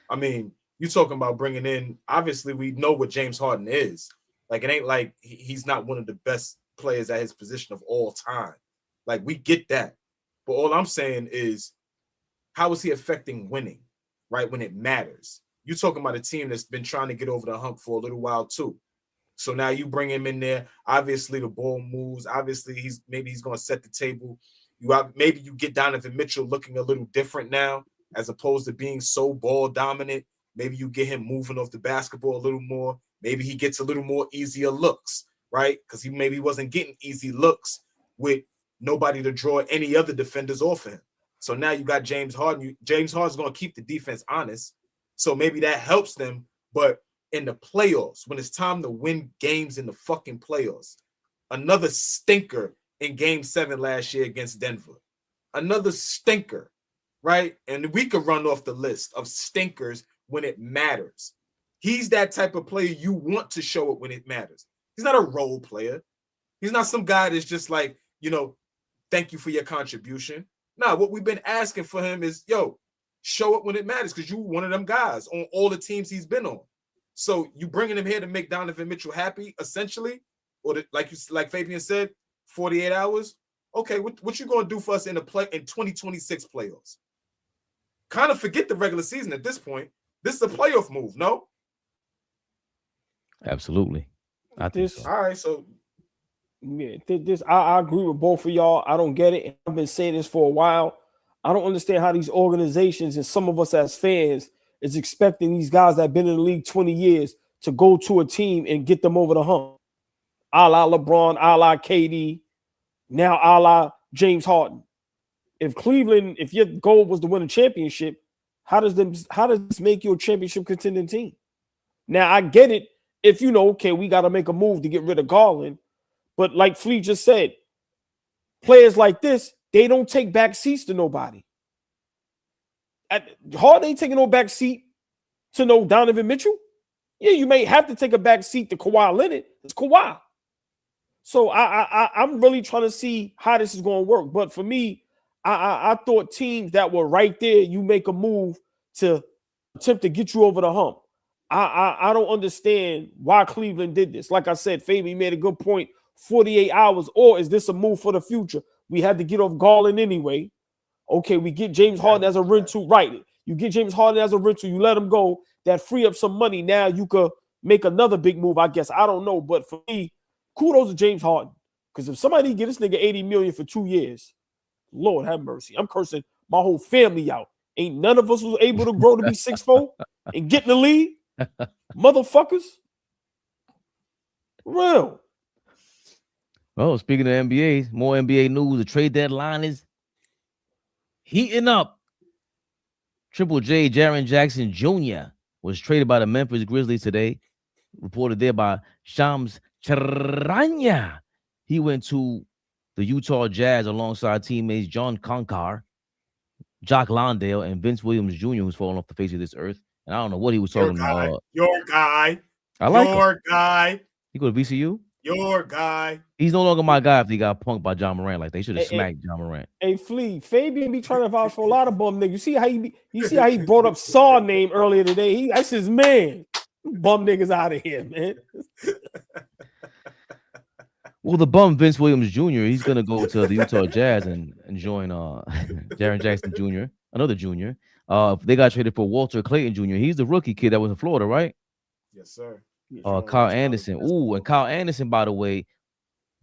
I mean, you talking about bringing in, obviously we know what James Harden is. Like, it ain't like he's not one of the best players at his position of all time. Like, we get that. But all I'm saying is, how is he affecting winning, right, when it matters? You talking about a team that's been trying to get over the hump for a little while too. So now you bring him in there. Obviously, the ball moves. Obviously, he's going to set the table. Maybe you get Donovan Mitchell looking a little different now, as opposed to being so ball dominant. Maybe you get him moving off the basketball a little more. Maybe he gets a little more easier looks, right? Because he maybe wasn't getting easy looks with nobody to draw any other defenders off of him. So now you got James Harden. James Harden's going to keep the defense honest. So maybe that helps them. But in the playoffs, when it's time to win games in the fucking playoffs, another stinker in Game 7 last year against Denver. Another stinker, right? And we could run off the list of stinkers when it matters. He's that type of player you want to show it when it matters. He's not a role player. He's not some guy that's just like, thank you for your contribution. Nah, what we've been asking for him is, show it when it matters, because you one of them guys on all the teams he's been on. So you bringing him here to make Donovan Mitchell happy, essentially, or like Fabian said, 48 hours. Okay, what you going to do for us in 2026 playoffs? Kind of forget the regular season at this point. This is a playoff move, no?
Absolutely. I think so.
All right, so
yeah, I agree with both of y'all. I don't get it. I've been saying this for a while. I don't understand how these organizations and some of us as fans is expecting these guys that have been in the league 20 years to go to a team and get them over the hump. A la LeBron, a la KD, now a la James Harden. If your goal was to win a championship, how does this make you a championship contending team? Now, I get it if we got to make a move to get rid of Garland. But like Flea just said, players like this, they don't take back seats to nobody. Harden ain't taking no back seat to no Donovan Mitchell. Yeah, you may have to take a back seat to Kawhi Leonard. It's Kawhi. So I'm really trying to see how this is going to work. But for me, I thought teams that were right there, you make a move to attempt to get you over the hump. I don't understand why Cleveland did this. Like I said, Fabian made a good point. 48 hours, or is this a move for the future? We had to get off Garland anyway. Okay, we get James Harden as a rental. Right. You get James Harden as a rental. You let him go. That free up some money. Now you could make another big move, I guess. I don't know. But for me, kudos to James Harden. Because if somebody get this nigga $80 million for 2 years, Lord have mercy. I'm cursing my whole family out. Ain't none of us was able to grow to be 6'4" and get in the league. Motherfuckers. Real.
Well, speaking of NBA, more NBA news. The trade deadline is heating up. Triple J, Jaren Jackson Jr. was traded by the Memphis Grizzlies today. Reported there by Shams Charania. He went to the Utah Jazz alongside teammates John Concar, Jock Londale, and Vince Williams Jr., who's fallen off the face of this earth. And I don't know what he was talking about.
Your guy.
I like
your
him.
Guy.
He go to VCU?
Your guy.
He's no longer my guy after he got punked by John Morant. Like, they should have smacked John Morant.
Hey, Flea, Fabian be trying to vouch for a lot of bum niggas. You see how he brought up Saw name earlier today? That's his man. Bum niggas out of here, man.
Well, the bum Vince Williams Jr. He's gonna go to the Utah Jazz and join Jaren Jackson Jr. Another junior. They got traded for Walter Clayton Jr. He's the rookie kid that was in Florida, right?
Yes, sir.
Kyle Anderson. Ooh, and Kyle Anderson, by the way,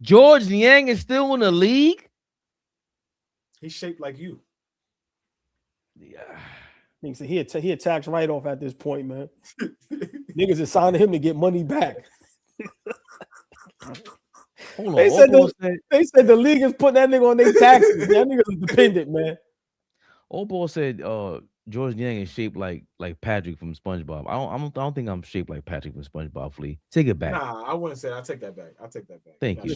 George Niang is still in the league.
He's shaped like you.
Yeah.
Niggas say he a tax write-off at this point, man. Niggas is signing him to get money back.
Hold on.
They said the league is putting that nigga on their taxes. That nigga is dependent, man.
AllBall said George Niang is shaped like Patrick from SpongeBob. I don't think I'm shaped like Patrick from SpongeBob. Flea, take it back.
Nah, I wouldn't say. I'll take that back.
Thank you.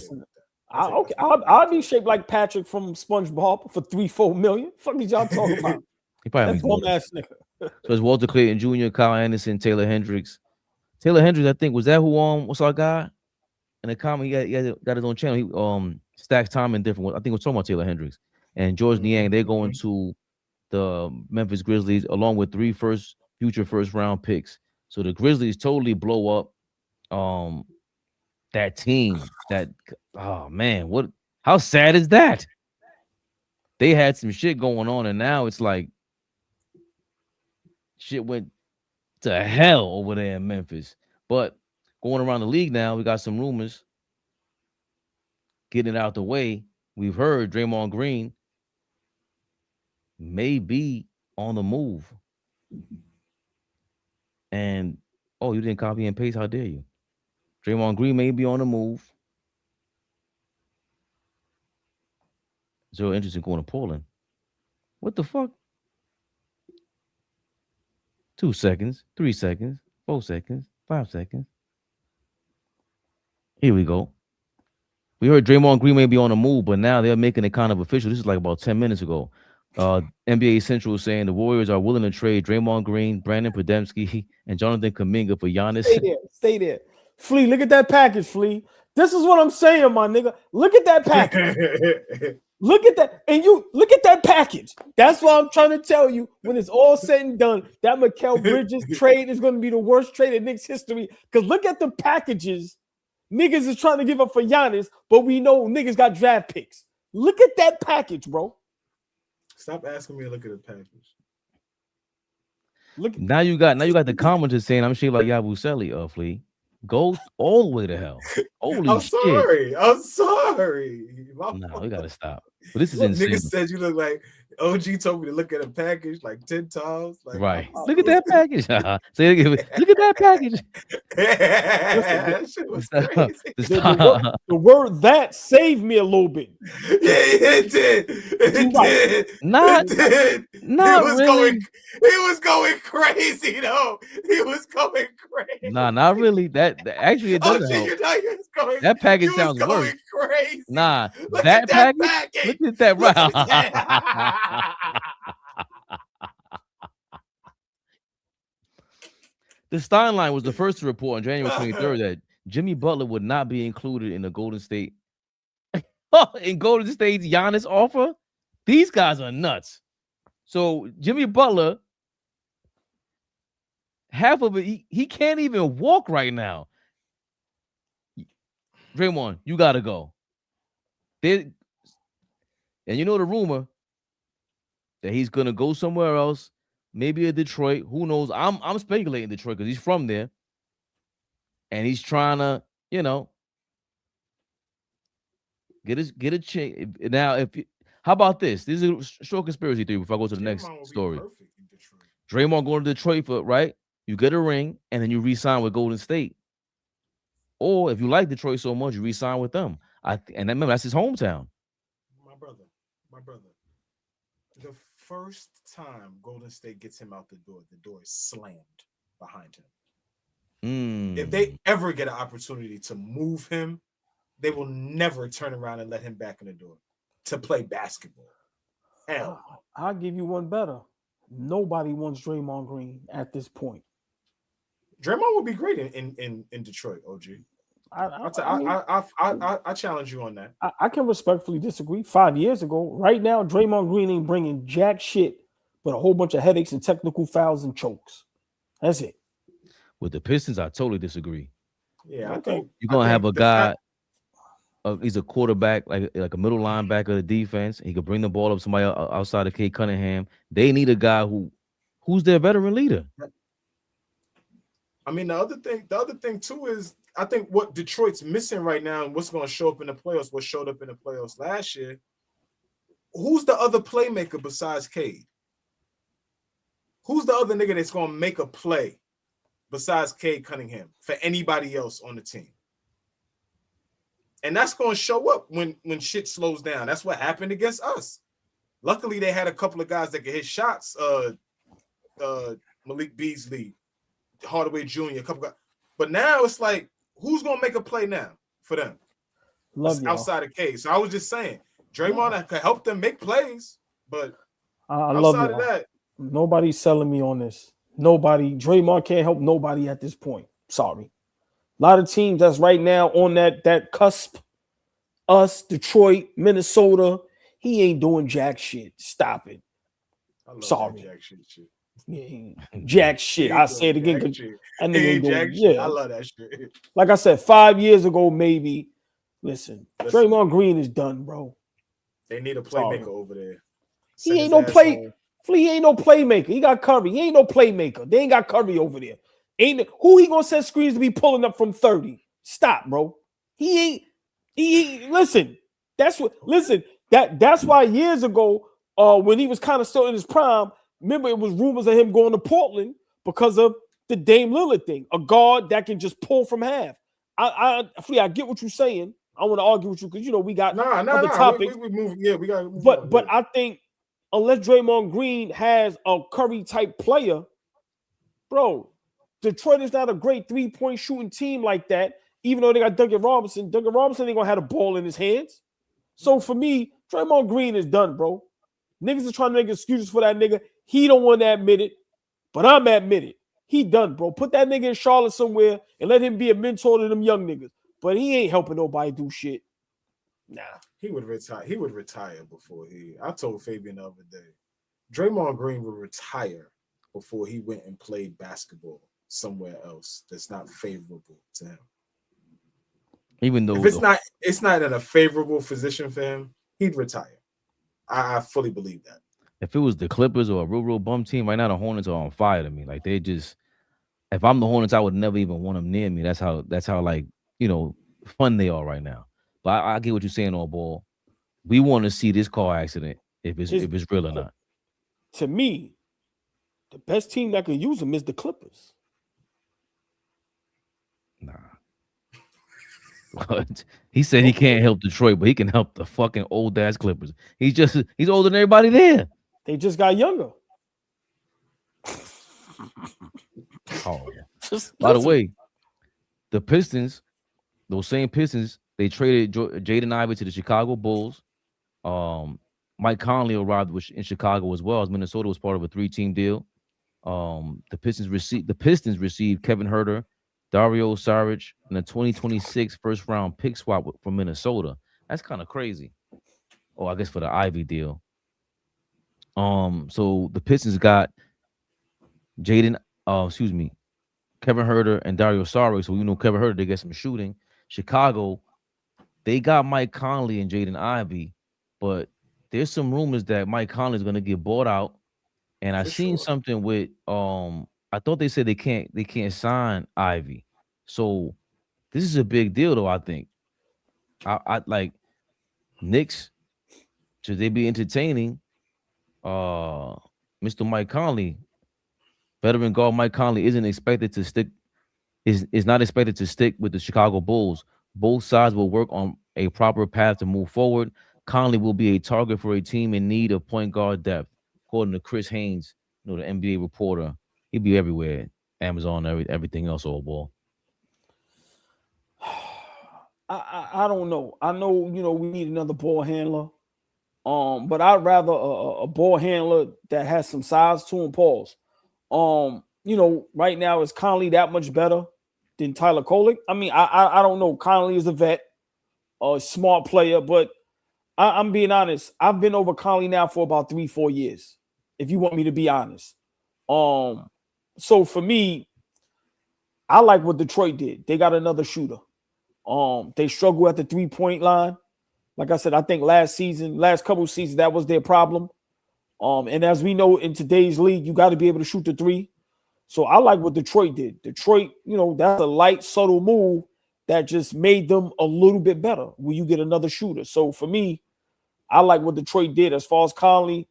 I'll be shaped like Patrick from SpongeBob for $3-4 million. Fuck is y'all talking about?
He probably
that bum ass nigga.
So it's Walter Clayton Jr., Kyle Anderson, Taylor Hendricks. Taylor Hendricks, I think, was that who what's our guy? In the comment, he got his own channel. He stacks time in different. I think we're talking about Taylor Hendricks and George Niang. They're going to the Memphis Grizzlies along with 3 future first round picks. So the Grizzlies totally blow up that team. Oh man, how sad is that? They had some shit going on, and now it's like shit went to hell over there in Memphis. But going around the league now, we got some rumors getting it out the way. We've heard Draymond Green may be on the move. And, you didn't copy and paste? How dare you? Draymond Green may be on the move. Zero interest in going to Portland. What the fuck? 2 seconds, 3 seconds, 4 seconds, 5 seconds. Here we go. We heard Draymond Green may be on the move, but now they're making it kind of official. This is like about 10 minutes ago. NBA Central is saying the Warriors are willing to trade Draymond Green, Brandon Podemski, and Jonathan Kuminga for Giannis.
Stay there. Flea, look at that package, Flea. This is what I'm saying, my nigga. Look at that package. Look at that. And you look at that package. That's why I'm trying to tell you, when it's all said and done, that Mikal Bridges trade is going to be the worst trade in Knicks history. Because look at the packages niggas is trying to give up for Giannis, but we know niggas got draft picks. Look at that package, bro.
Stop asking me to look at the package.
Look.
Now you got the commenters saying I'm shaped like Yabusele, Flea. Go all the way to hell. Holy shit.
I'm sorry.
No, we gotta stop. But this is
Look,
insane.
Niggas said you look like OG told me to look at a package like 10 times. Like,
right. Look at that package. Look at that package.
That shit was crazy.
The word that saved me a little bit.
Yeah, it did. It did.
Not really.
He was going crazy though. He was going crazy.
Nah, not really. That actually it doesn't help. That package sounds worse.
Crazy.
Nah,
look
that package. Look at that The Steinline was the first to report on January 23rd that Jimmy Butler would not be included in the Golden State's Giannis offer. These guys are nuts. So Jimmy Butler, half of it, he can't even walk right now. Draymond, you gotta go. And you know the rumor that he's gonna go somewhere else, maybe a Detroit. Who knows? I'm speculating Detroit because he's from there, and he's trying to, get a chance. Now, how about this? This is a short conspiracy theory before I go to the next story. Draymond going to Detroit right? You get a ring, and then you re-sign with Golden State. Or if you like Detroit so much, you re-sign with them. And remember, that's his hometown.
My brother. The first time Golden State gets him out the door is slammed behind him. If they ever get an opportunity to move him, they will never turn around and let him back in the door to play basketball. Hell,
I'll give you one better. Nobody wants Draymond Green at this point.
Draymond would be great in Detroit, OG. I challenge you on that.
I can respectfully disagree. 5 years ago, right now, Draymond Green ain't bringing jack shit but a whole bunch of headaches and technical fouls and chokes. That's it.
With the Pistons, I totally disagree.
Yeah, I think
you're gonna have a guy. he's a quarterback, like a middle linebacker of the defense. He could bring the ball up somebody outside of Cade Cunningham. They need a guy who's their veteran leader.
I mean, the other thing too is I think what Detroit's missing right now and what's going to show up in the playoffs, what showed up in the playoffs last year, who's the other playmaker besides Cade? Who's the other nigga that's going to make a play besides Cade Cunningham for anybody else on the team? And that's going to show up when shit slows down. That's what happened against us. Luckily, they had a couple of guys that could hit shots. Malik Beasley, Hardaway Jr., a couple guys. But now it's like, who's going to make a play now for them? Outside of Cade. So I was just saying, Draymond could help them make plays, but outside of that,
nobody's selling me on this. Nobody. Draymond can't help nobody at this point. Sorry. A lot of teams that's right now on that cusp. Us, Detroit, Minnesota. He ain't doing jack shit. Stop it. Sorry.
Jack shit.
Yeah, jack shit. I say it again.
I love that shit.
Like I said, 5 years ago, maybe. Listen, Draymond Green is done, bro.
They need a playmaker over there.
He ain't no playmaker. He got Curry. He ain't no playmaker. They ain't got Curry over there. Who he gonna set screens to be pulling up from 30? Stop, bro. He listen. That's why years ago, when he was kind of still in his prime, remember it was rumors of him going to Portland because of the Dame Lillard thing. A guard that can just pull from half. I get what you're saying. I want to argue with you because we got other topics.
We move, we got.
But I think unless Draymond Green has a Curry type player, bro, Detroit is not a great 3-point shooting team like that. Even though they got Duncan Robinson ain't gonna have the ball in his hands. So for me, Draymond Green is done, bro. Niggas are trying to make excuses for that nigga. He don't want to admit it, but I'm admitted. He done, bro. Put that nigga in Charlotte somewhere and let him be a mentor to them young niggas. But he ain't helping nobody do shit. Nah.
He would retire. He would retire before I told Fabian the other day, Draymond Green would retire before he went and played basketball somewhere else that's not favorable to him.
Even though
if it's not in a favorable position for him, he'd retire. I fully believe that.
If it was the Clippers or a real bum team, right now the Hornets are on fire to me. Like they just, if I'm the Hornets, I would never even want them near me. That's how like fun they are right now. But I get what you're saying, AllBall. We want to see this car accident if it's real or not.
To me, the best team that could use them is the Clippers.
Nah. He said he can't help Detroit, but he can help the fucking old ass Clippers. He's older than everybody there.
They just got younger.
Oh, by the way, the Pistons, those same Pistons, they traded Jaden Ivey to the Chicago Bulls. Mike Conley arrived in Chicago as well, as Minnesota was part of a 3-team deal. The Pistons received Kevin Huerter, Dario Saric, and a 2026 first-round pick swap from Minnesota. That's kind of crazy. Oh, I guess for the Ivy deal. So the Pistons got Kevin Huerter and Dario Saric. So Kevin Huerter, they get some shooting. Chicago, they got Mike Conley and Jaden Ivey, but there's some rumors that Mike Conley is going to get bought out. And I seen something with I thought they said they can't sign Ivy. So this is a big deal though, I think. I like Knicks, should they be entertaining Mr. Mike Conley? Veteran guard Mike Conley is not expected to stick with the Chicago Bulls. Both sides will work on a proper path to move forward. Conley will be a target for a team in need of point guard depth, according to Chris Haynes, the NBA reporter. He'll be everywhere. Amazon, everything else, AllBall.
I don't know. I know, we need another ball handler. But I'd rather a ball handler that has some size to him. Pause. Right now is Conley that much better than Tyler Kolek? I mean, I don't know. Conley is a vet, a smart player, but I'm being honest. I've been over Conley now for about 3-4 years, if you want me to be honest. So for me, I like what Detroit did. They got another shooter. They struggle at the 3-point line. Like I said, I think last couple seasons, that was their problem. And as we know in today's league, you got to be able to shoot the three. So I like what Detroit did. Detroit, that's a light, subtle move that just made them a little bit better when you get another shooter. So for me, I like what Detroit did. As far as Conley,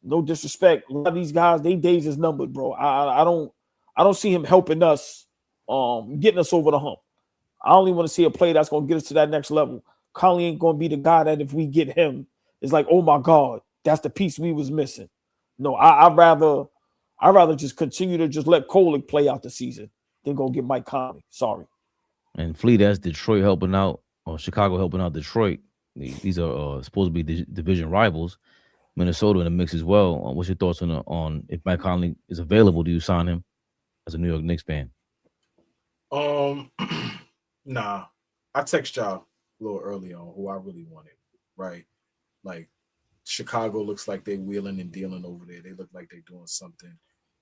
no disrespect, a lot of these guys, their days is numbered, bro. I don't see him helping us, getting us over the hump. I only want to see a play that's going to get us to that next level. Conley ain't going to be the guy that if we get him, it's like, oh my God, that's the piece we was missing. No, I'd rather just continue to just let Kolek play out the season than go get Mike Conley. Sorry.
And Flea, that's Detroit helping out, or Chicago helping out Detroit. These are supposed to be division rivals. Minnesota in the mix as well. What's your thoughts on if Mike Conley is available? Do you sign him as a New York Knicks fan?
Nah. I text y'all a little early on who I really wanted, right? Like, Chicago looks like they wheeling and dealing over there. They look like they're doing something.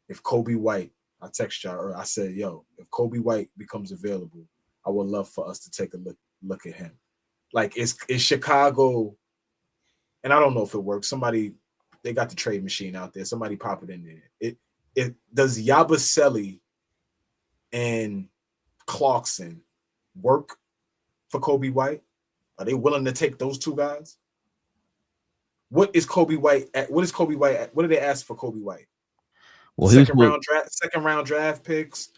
If Kobe White, I text y'all, or I said, yo, if Kobe White becomes available, I would love for us to take a look at him. Like, is Chicago, and I don't know if it works. They got the trade machine out there. Somebody pop it in there. It does Yabusele and Clarkson work for Kobe White? Are they willing to take those two guys? What is Kobe White at? What is Kobe White at? What did they ask for Kobe White? Well, second round draft picks.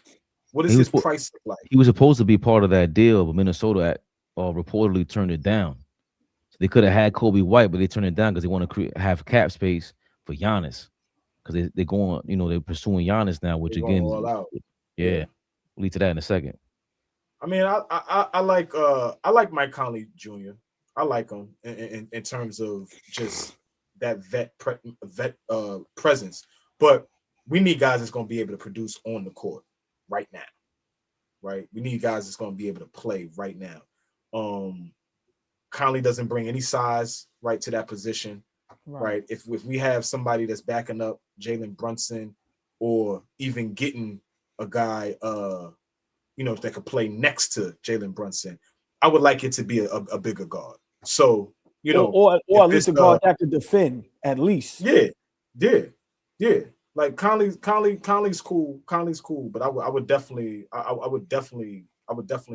What is his price look like?
He was supposed to be part of that deal, but Minnesota reportedly turned it down. So they could have had Kobe White, but they turned it down because they want to have cap space for Giannis. Because they're going, they're pursuing Giannis now, which again,
we'll
lead to that in a second.
I mean, I like Mike Conley Jr. I like him in terms of just that vet presence, but we need guys that's going to be able to produce on the court right now, right? We need guys that's going to be able to play right now. Conley doesn't bring any size right to that position, right? If we have somebody that's backing up Jalen Brunson, or even getting a guy, that could play next to Jalen Brunson, I would like it to be a bigger guard. So,
or at least a guard that could defend, at least.
Yeah. Like Conley's cool. Conley's cool, but I would definitely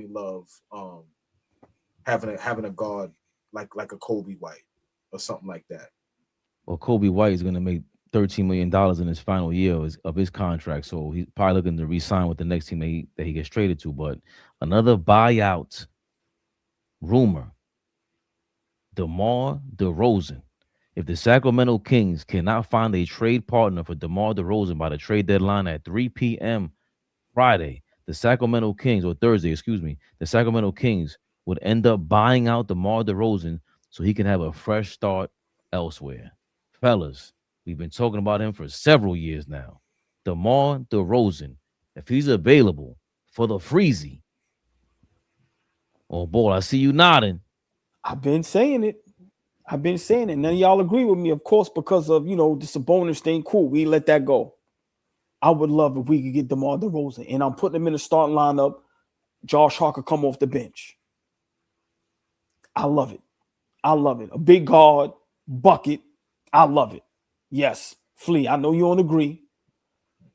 love having a guard like a Kobe White or something like that.
Well, Kobe White is going to make $13 million in his final year of his contract, so he's probably looking to re-sign with the next team that he gets traded to. But another buyout rumor: DeMar DeRozan. If the Sacramento Kings cannot find a trade partner for DeMar DeRozan by the trade deadline at 3 p.m. Friday, the Sacramento Kings would end up buying out DeMar DeRozan so he can have a fresh start elsewhere. Fellas, we've been talking about him for several years now. DeMar DeRozan, if he's available for the Freezy. Oh, boy, I see you nodding.
I've been saying it. None of y'all agree with me, of course, because of, the Sabonis thing. Cool, we let that go. I would love if we could get DeMar DeRozan, and I'm putting him in the starting lineup. Josh Hart could come off the bench. I love it. A big guard, bucket. I love it. Yes, Flea, I know you don't agree.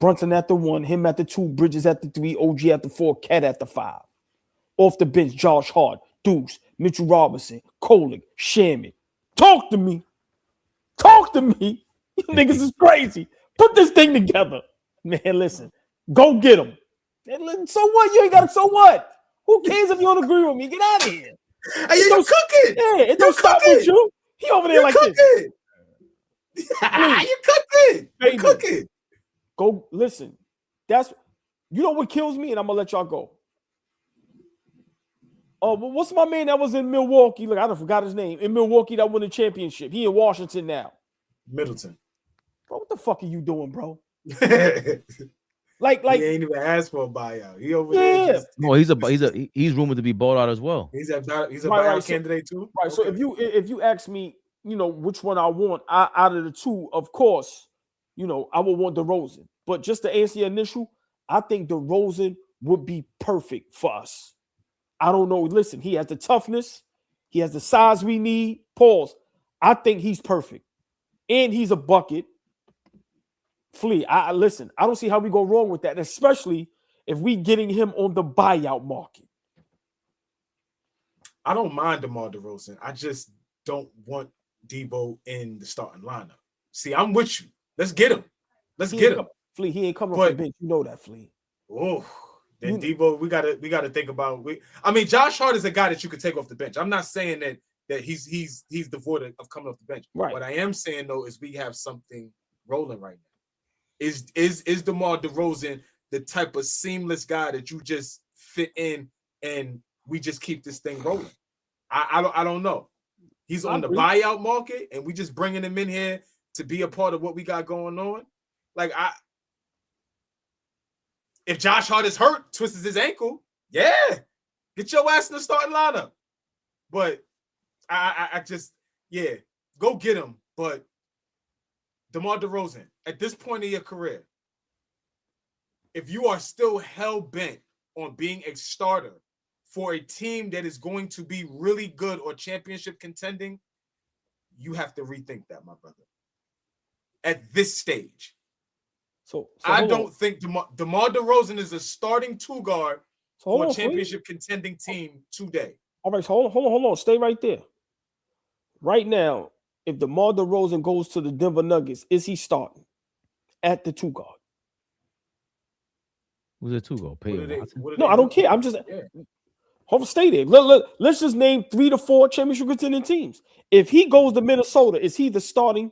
Brunson at the 1, him at the 2, Bridges at the 3, OG at the 4, Cat at the 5. Off the bench, Josh Hart, Deuce, Mitchell Robinson, Kolek, Shamit. Talk to me. You niggas is crazy. Put this thing together. Man, listen. Go get him. So what? You ain't got it. So what? Who cares if you don't agree with me? Get out of here.
Hey, you're cooking.
Yeah, it don't stop with you. He over there like
cooking.
This.
You're cooking.
Go listen. That's what kills me, and I'm gonna let y'all go. Oh, what's my man that was in Milwaukee? Look, I forgot his name. In Milwaukee, that won the championship. He in Washington now.
Middleton.
Bro, what the fuck are you doing, bro?
Like he ain't even asked for a buyout. He over there.
No, he's rumored to be bought out as well.
He's a buyout candidate too.
Right. Okay. So if you ask me, which one I want out of the two, of course, I would want DeRozan. But just to answer your initial, I think DeRozan would be perfect for us. I don't know. Listen, he has the toughness. He has the size we need. Pause. I think he's perfect. And he's a bucket. Flea, I listen, I don't see how we go wrong with that, especially if we getting him on the buyout market.
I don't mind DeMar DeRozan. I just don't want Debo in the starting lineup. See, I'm with you. Let's get him. Let's get him.
Flea, he ain't coming off the bench. You know that, Flea.
Oh, then Debo, we gotta think about. I mean, Josh Hart is a guy that you could take off the bench. I'm not saying that he's devoid of coming off the bench.
Right.
What I am saying though is we have something rolling right now. Is DeMar DeRozan the type of seamless guy that you just fit in and we just keep this thing rolling? I don't know. He's on the buyout market and we just bringing him in here to be a part of what we got going on. Like if Josh Hart is hurt, twists his ankle, yeah, get your ass in the starting lineup. But I just, yeah, go get him. But DeMar DeRozan, at this point in your career, if you are still hell-bent on being a starter for a team that is going to be really good or championship contending, you have to rethink that, my brother. At this stage. So I don't think DeMar DeRozan is a starting two guard for a championship contending team today.
All right, so hold on. Stay right there. Right now, if DeMar DeRozan goes to the Denver Nuggets, is he starting at the two guard?
Who's the two guard?
No, I don't care. I'm just stay there. Let's just name 3 to 4 championship contending teams. If he goes to Minnesota, is he the starting?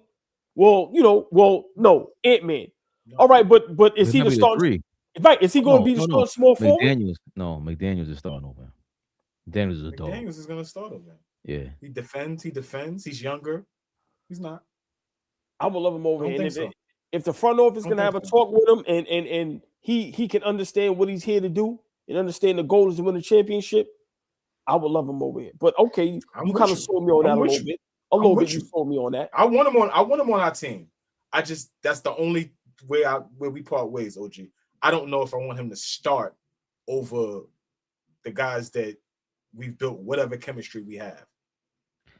No, Ant-Man. No. All right, but is he the starting? Right, is he going to be the starting small forward?
McDaniels is starting over. McDaniels is a dog.
McDaniels is going to start over.
Yeah.
He defends. He's younger. He's not.
I would love him over here. If the front office is going to have a talk with him and he can understand what he's here to do and understand the goal is to win a championship, I would love him over here. But okay, you kind of sold me on that a little bit. A little bit you sold me on that.
I want him on our team. That's the only way where we part ways, OG. I don't know if I want him to start over the guys that we've built whatever chemistry we have.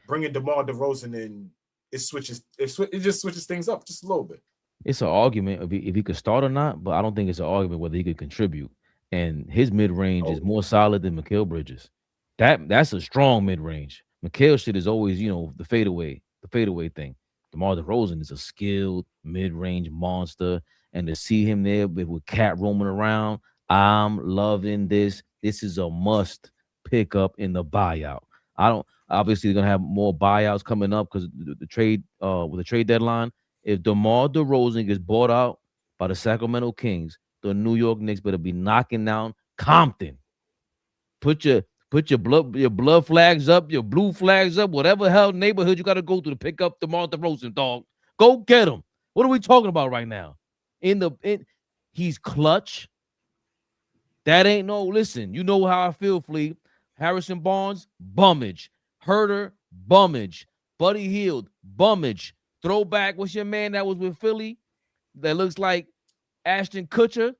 Bringing DeMar DeRozan in, it just switches things up just a little bit.
It's an argument if he could start or not, but I don't think it's an argument whether he could contribute. And his mid-range is more solid than Mikal Bridges. That's a strong mid-range. Mikal shit is always, the fadeaway thing. DeMar DeRozan is a skilled mid-range monster. And to see him there with Cat roaming around, I'm loving this. This is a must pick up in the buyout. Obviously they're gonna have more buyouts coming up because the trade with the trade deadline. If DeMar DeRozan gets bought out by the Sacramento Kings, the New York Knicks better be knocking down Compton. Put your blood flags up, your blue flags up, whatever hell neighborhood you got to go to pick up DeMar DeRozan, dog. Go get him. What are we talking about right now? He's clutch. That ain't listen. You know how I feel, Flea. Harrison Barnes, bummage. Herter, bummage. Buddy Hield, bummage. Throwback, what's your man that was with Philly? That looks like Ashton Kutcher,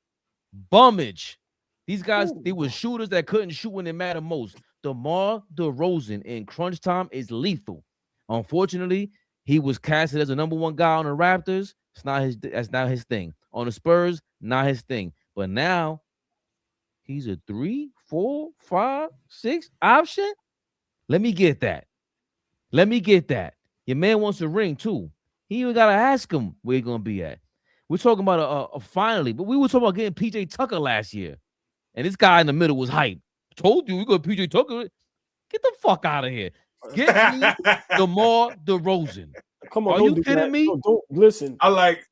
bummage. These guys, they were shooters that couldn't shoot when it mattered most. DeMar DeRozan in crunch time is lethal. Unfortunately, he was casted as a number 1 guy on the Raptors. That's not his thing. On the Spurs, not his thing. But now he's a 3, 4, 5, 6 option. Let me get that. Your man wants a ring too. He even gotta ask him where he's gonna be at. We're talking about a finally, but we were talking about getting PJ Tucker last year. And this guy in the middle was hype. Told you we got PJ Tucker. Get the fuck out of here. Get me DeMar DeRozan.
Come on,
are you kidding me?
Don't listen.
I like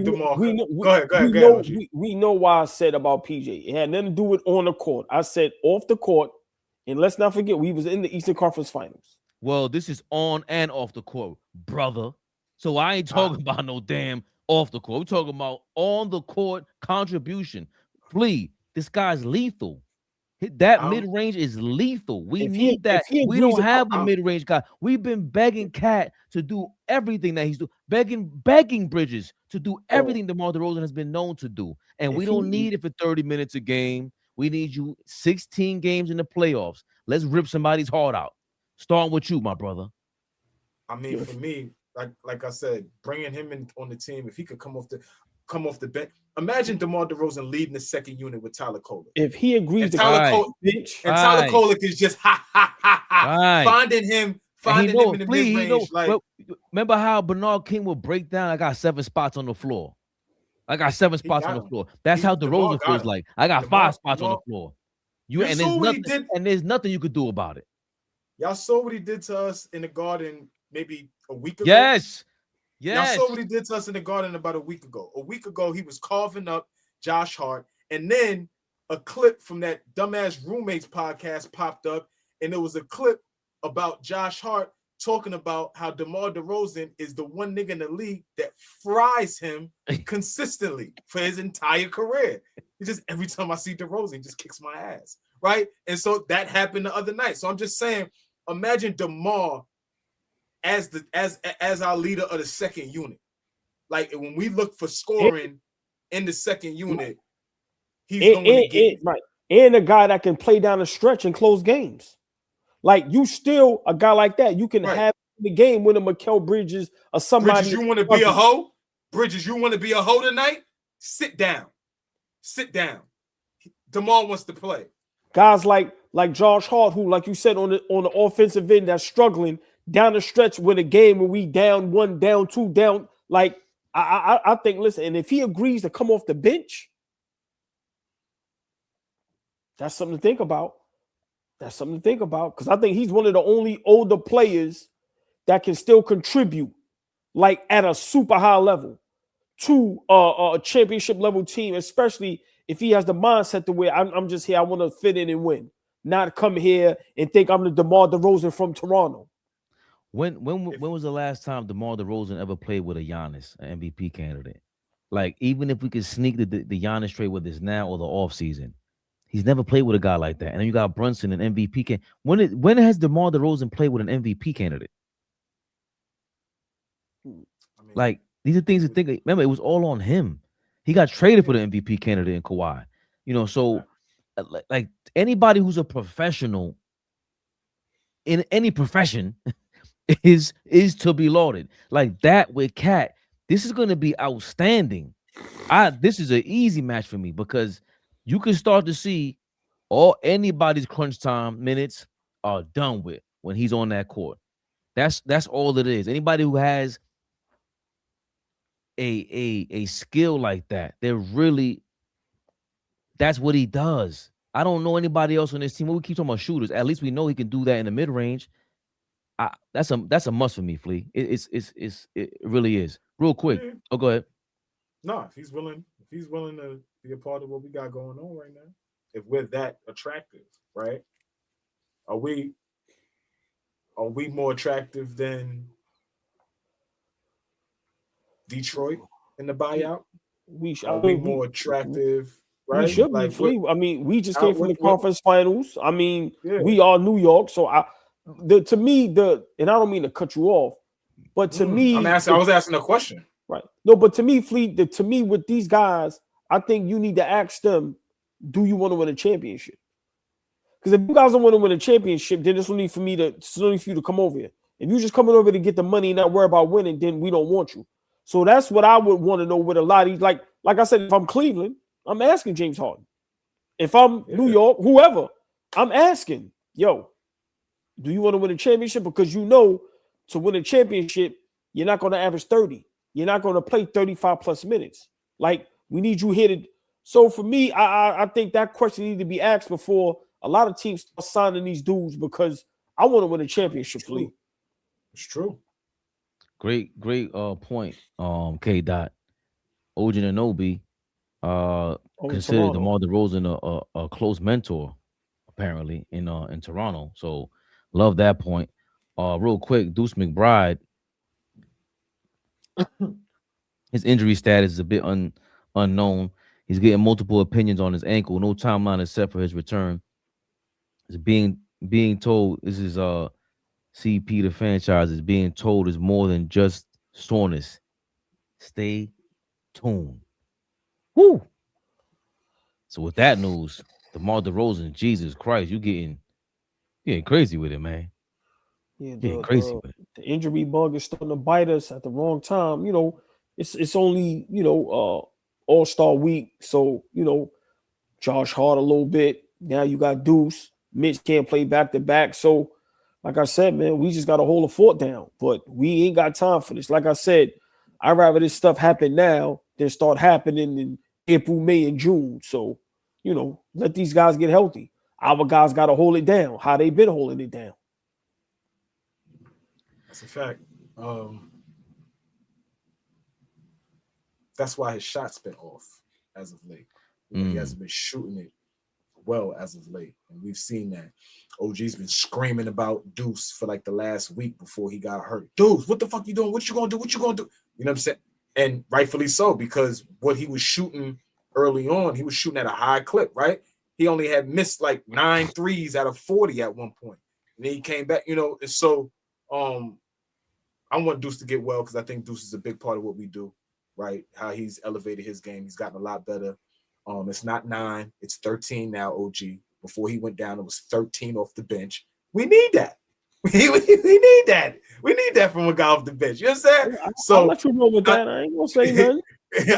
DeMar. Go ahead.
We know why I said about PJ. It had nothing to do with on the court. I said off the court, and let's not forget we was in the Eastern Conference Finals.
Well, this is on and off the court, brother. So I ain't talking about no damn off the court. We're talking about on the court contribution. Flea, this guy's lethal. That mid-range is lethal. We need that. We don't have a mid-range guy. We've been begging Cat to do everything that he's doing. Begging Bridges to do everything DeMar DeRozan has been known to do. And we don't need it for 30 minutes a game. We need you 16 games in the playoffs. Let's rip somebody's heart out. Starting with you, my brother.
I mean, for me, like I said, bringing him in on the team, if he could come off the bench. Imagine DeMar DeRozan leading the second unit with Tyler Kolek.
If he agrees
and Tyler Kolek is just finding him in the mid-range. Like,
remember how Bernard King would break down? I got 7 spots on the floor. I got 7 spots on the floor. That's how DeRozan feels like. I got 5 spots on the floor. There's nothing you could do about it.
Y'all saw what he did to us in the Garden maybe a week ago.
Yes.
Y'all saw what he did to us in the Garden about a week ago. A week ago, he was carving up Josh Hart, and then a clip from that dumbass Roommates podcast popped up, and there was a clip about Josh Hart talking about how DeMar DeRozan is the one nigga in the league that fries him consistently for his entire career. He just, every time I see DeRozan, he just kicks my ass, right? And so that happened the other night. So I'm just saying, imagine DeMar as our leader of the second unit. Like, when we look for scoring in the second unit, he's going to get
right. And a guy that can play down the stretch and close games. Like, you still a guy like that. You can have the game when a Mikal Bridges or somebody.
Bridges, you want to be a hoe? Bridges, you want to be a hoe tonight? Sit down. Sit down. DeMar wants to play.
Guys like Josh Hart, who, like you said, on the offensive end, that's struggling down the stretch with a game where we down 1, down 2, down. Like, I think, listen, and if he agrees to come off the bench, that's something to think about. That's something to think about, because I think he's one of the only older players that can still contribute, like, at a super high level to a championship level team, especially if he has the mindset to where I'm just here, I want to fit in and win, not come here and think I'm the DeMar DeRozan from Toronto.
When was the last time DeMar DeRozan ever played with a Giannis, an MVP candidate? Like, even if we could sneak the Giannis trade with this now or the offseason, he's never played with a guy like that. And then you got Brunson, an MVP candidate. When has DeMar DeRozan played with an MVP candidate? Like, these are things to think. Remember, it was all on him. He got traded for the MVP candidate in Kawhi. So like anybody who's a professional in any profession is to be lauded. Like that with Cat, this is going to be outstanding. This is an easy match for me because you can start to see anybody's crunch time minutes are done with when he's on that court. That's all it is. Anybody who has a skill like that, that's what he does. I don't know anybody else on this team. We keep talking about shooters. At least we know he can do that in the mid range. That's a must for me, Flea. It really is. Real quick.
Yeah.
Oh, go ahead.
No, if he's willing to be a part of what we got going on right now, if we're that attractive, right? Are we more attractive than Detroit in the buyout? Are we more attractive? Right?
We should be. Flea. I mean, we just came from the conference finals. I mean, we are New York, so to me, and I don't mean to cut you off, but to me,
I was asking a question.
Right. No, but to me, Flea, to me, with these guys, I think you need to ask them, do you want to win a championship? Because if you guys don't want to win a championship, then it's no need for you to come over here. If you're just coming over to get the money and not worry about winning, then we don't want you. So that's what I would want to know with a lot of these. Like I said, if I'm Cleveland, I'm asking James Harden. If I'm New York, whoever, I'm asking, yo, do you want to win a championship? Because to win a championship, you're not going to average 30. You're not going to play 35 plus minutes. Like, we need you here to. So for me, I think that question needs to be asked before a lot of teams start signing these dudes, because I want to win a championship.
It's true.
Great point. K. Dot. OG Anunoby considered DeMar DeRozan a close mentor, apparently in Toronto. So love that point. Real quick, Deuce McBride. His injury status is a bit unknown. He's getting multiple opinions on his ankle. No timeline is set for his return. It's being told, this is CP the franchise is being told is more than just soreness. Stay tuned. Woo! So with that news, DeMar DeRozan, Jesus Christ, you getting crazy with it, man.
Yeah,
getting crazy with it.
The injury bug is starting to bite us at the wrong time. It's only All-Star week, so Josh Hart a little bit. Now you got Deuce. Mitch can't play back to back, so like I said, man, we just got to hold the fort down. But we ain't got time for this. Like I said, I'd rather this stuff happen now than start happening in April, May, and June. So, let these guys get healthy. Our guys got to hold it down. How they been holding it down.
That's a fact. That's why his shot's been off as of late. He hasn't been shooting it well as of late, and we've seen that. OG's been screaming about Deuce for like the last week before he got hurt. Deuce, what the fuck you doing? What you gonna do? What you gonna do? You know what I'm saying? And rightfully so, because what he was shooting early on, he was shooting at a high clip, right? He only had missed like 9 threes out of 40 at one point. And then he came back, and so I want Deuce to get well because I think Deuce is a big part of what we do, right? How he's elevated his game. He's gotten a lot better. It's not 9, it's 13 now, OG. Before he went down, it was 13 off the bench. We need that. We need that. We need that from a guy off the bench. You know what I'm saying?
I'll let you roll with that. I ain't gonna say nothing.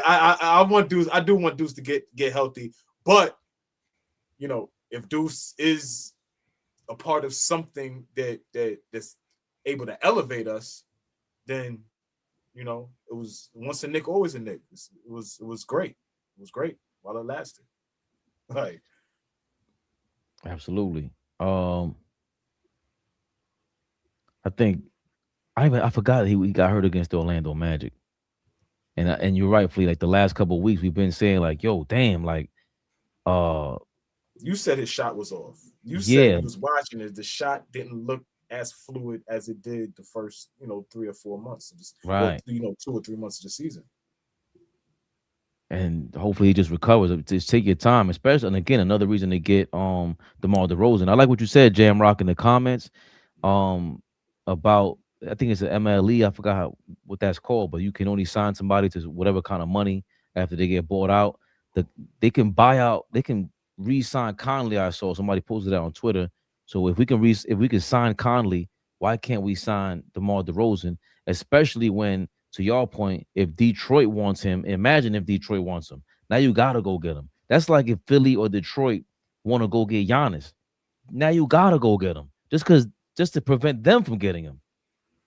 I want Deuce. I do want Deuce to get healthy. But if Deuce is a part of something that's able to elevate us, then it was once a Knick, always a Knick. It was great. It was great while it lasted. Right.
Absolutely. I think I forgot he got hurt against the Orlando Magic, and you're right, Flea. Like the last couple of weeks, we've been saying like, "Yo, damn!" Like,
you said his shot was off. You said he was watching it. The shot didn't look as fluid as it did the first, 3 or 4 months,
right?
2 or 3 months of the season.
And hopefully he just recovers. Just take your time, especially. And again, another reason to get DeMar DeRozan. I like what you said, Jam Rock, in the comments about, I think it's an MLE. I forgot what that's called, but you can only sign somebody to whatever kind of money after they get bought out. They can buy out. They can re-sign Conley. I saw somebody posted that on Twitter. So if we can sign Conley, why can't we sign DeMar DeRozan? Especially when, to your point, if Detroit wants him, imagine if Detroit wants him. Now you gotta go get him. That's like if Philly or Detroit want to go get Giannis. Now you gotta go get him just to prevent them from getting him,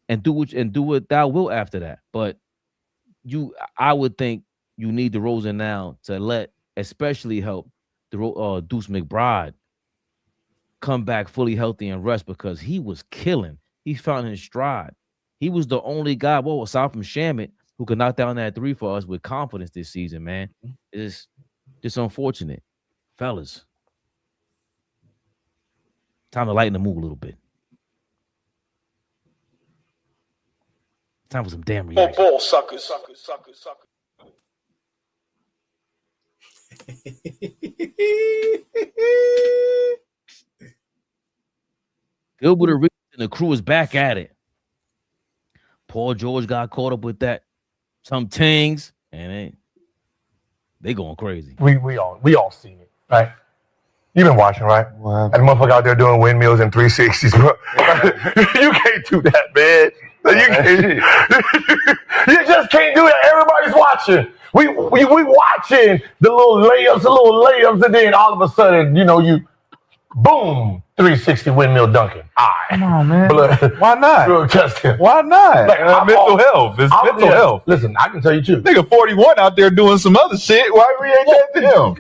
and do what thou will after that. But I would think you need DeRozan now to especially help Deuce McBride come back fully healthy and rest, because he was killing. He found his stride. He was the only guy, aside from Shamet, who could knock down that 3 for us with confidence this season, man. It's just unfortunate. Fellas, time to lighten the mood a little bit. Time for some damn reaction.
Ball suckers.
Gilbert Arenas and the crew is back at it. Paul George got caught up with that. Some tings, and they going crazy.
We all seen it, right? You've been watching, right? Wow. And the motherfucker out there doing windmills and 360s, bro. You can't do that, man. You just can't do that. Everybody's watching. We watching the little layups, and then all of a sudden, you boom, 360 windmill dunking.
Come on, man.
Why not?
Why not?
Like,
mental health. It's mental health.
Listen, I can tell you too.
Nigga 41 out there doing some other shit. Why we ain't testing him?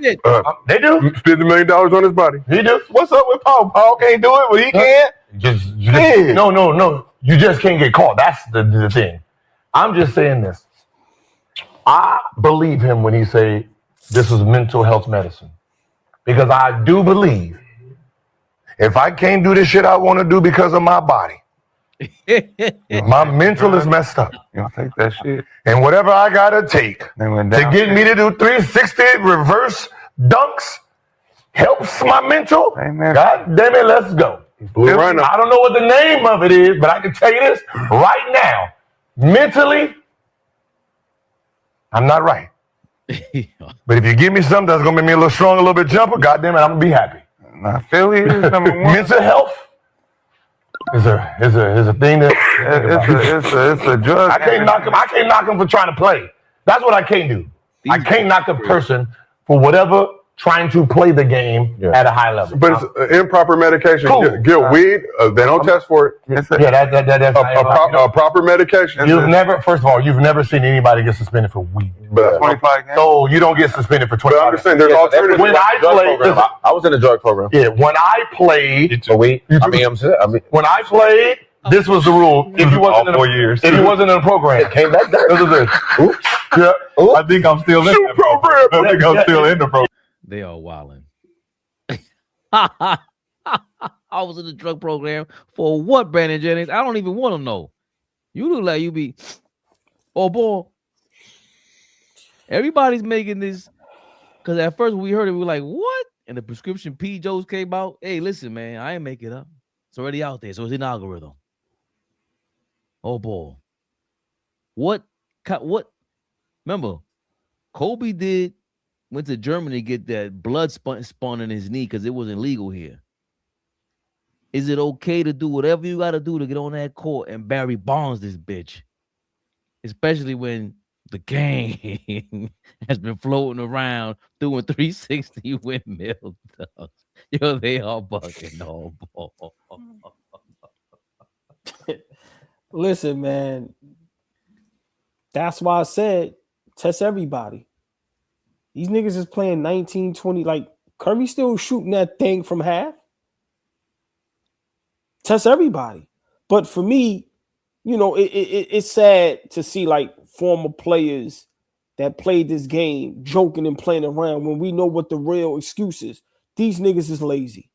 They do.
$50 million on his body.
He do.
What's up with Paul? Paul can't do it, but he can.
No. You just can't get caught. That's the thing. I'm just saying this. I believe him when he say this was mental health medicine, because I do believe if I can't do the shit I want to do because of my body, my mental is messed up.
Y'all take that shit.
And whatever I gotta take to get me to do 360 reverse dunks helps my mental.
Amen.
God damn it, let's go. I don't know what the name of it is, but I can tell you this right now. Mentally, I'm not right. But if you give me something that's gonna make me a little stronger, a little bit jumper, goddamn it, I'm gonna be happy.
I feel you. Number one.
Mental health is a thing that
it's a drug.
I can't knock him. I can't knock him for trying to play. That's what I can't do. I can't knock a person for whatever trying to play the game at a high level.
But it's improper medication.
Cool.
Get weed. They don't test for it.
That's a
proper medication.
First of all, you've never seen anybody get suspended for weed.
But
25 games.
So you don't get suspended for 25
But I'm just saying, there's alternatives.
When I played,
I was in the drug program.
yeah, when I played,
When
I played, this was the rule. If you wasn't
All 4 years.
if you wasn't in a program,
came back down.
this is it. Oops. Yeah.
I think I'm still in the program. I think I'm still in the program.
They are wilding. I was in the drug program for what, Brandon Jennings? I don't even want to know. You look like you be. Oh boy, everybody's making this because at first when we heard it, we were like, "What?" And the prescription P. Joes came out. Hey, listen, man, I ain't make it up. It's already out there, so it's in the algorithm. Oh boy, what? Remember, Kobe went to Germany to get that blood spun in his knee because it wasn't legal here. Is it okay to do whatever you got to do to get on that court and Barry Bonds this bitch? Especially when the gang has been floating around doing 360 windmills. Yo, they are bucking all ball.
Listen, man. That's why I said test everybody. These niggas is playing 19, 20. Like, Curry still shooting that thing from half. Test everybody. But for me, you know, it's sad to see, like, former players that played this game joking and playing around when we know what the real excuse is. These niggas is lazy.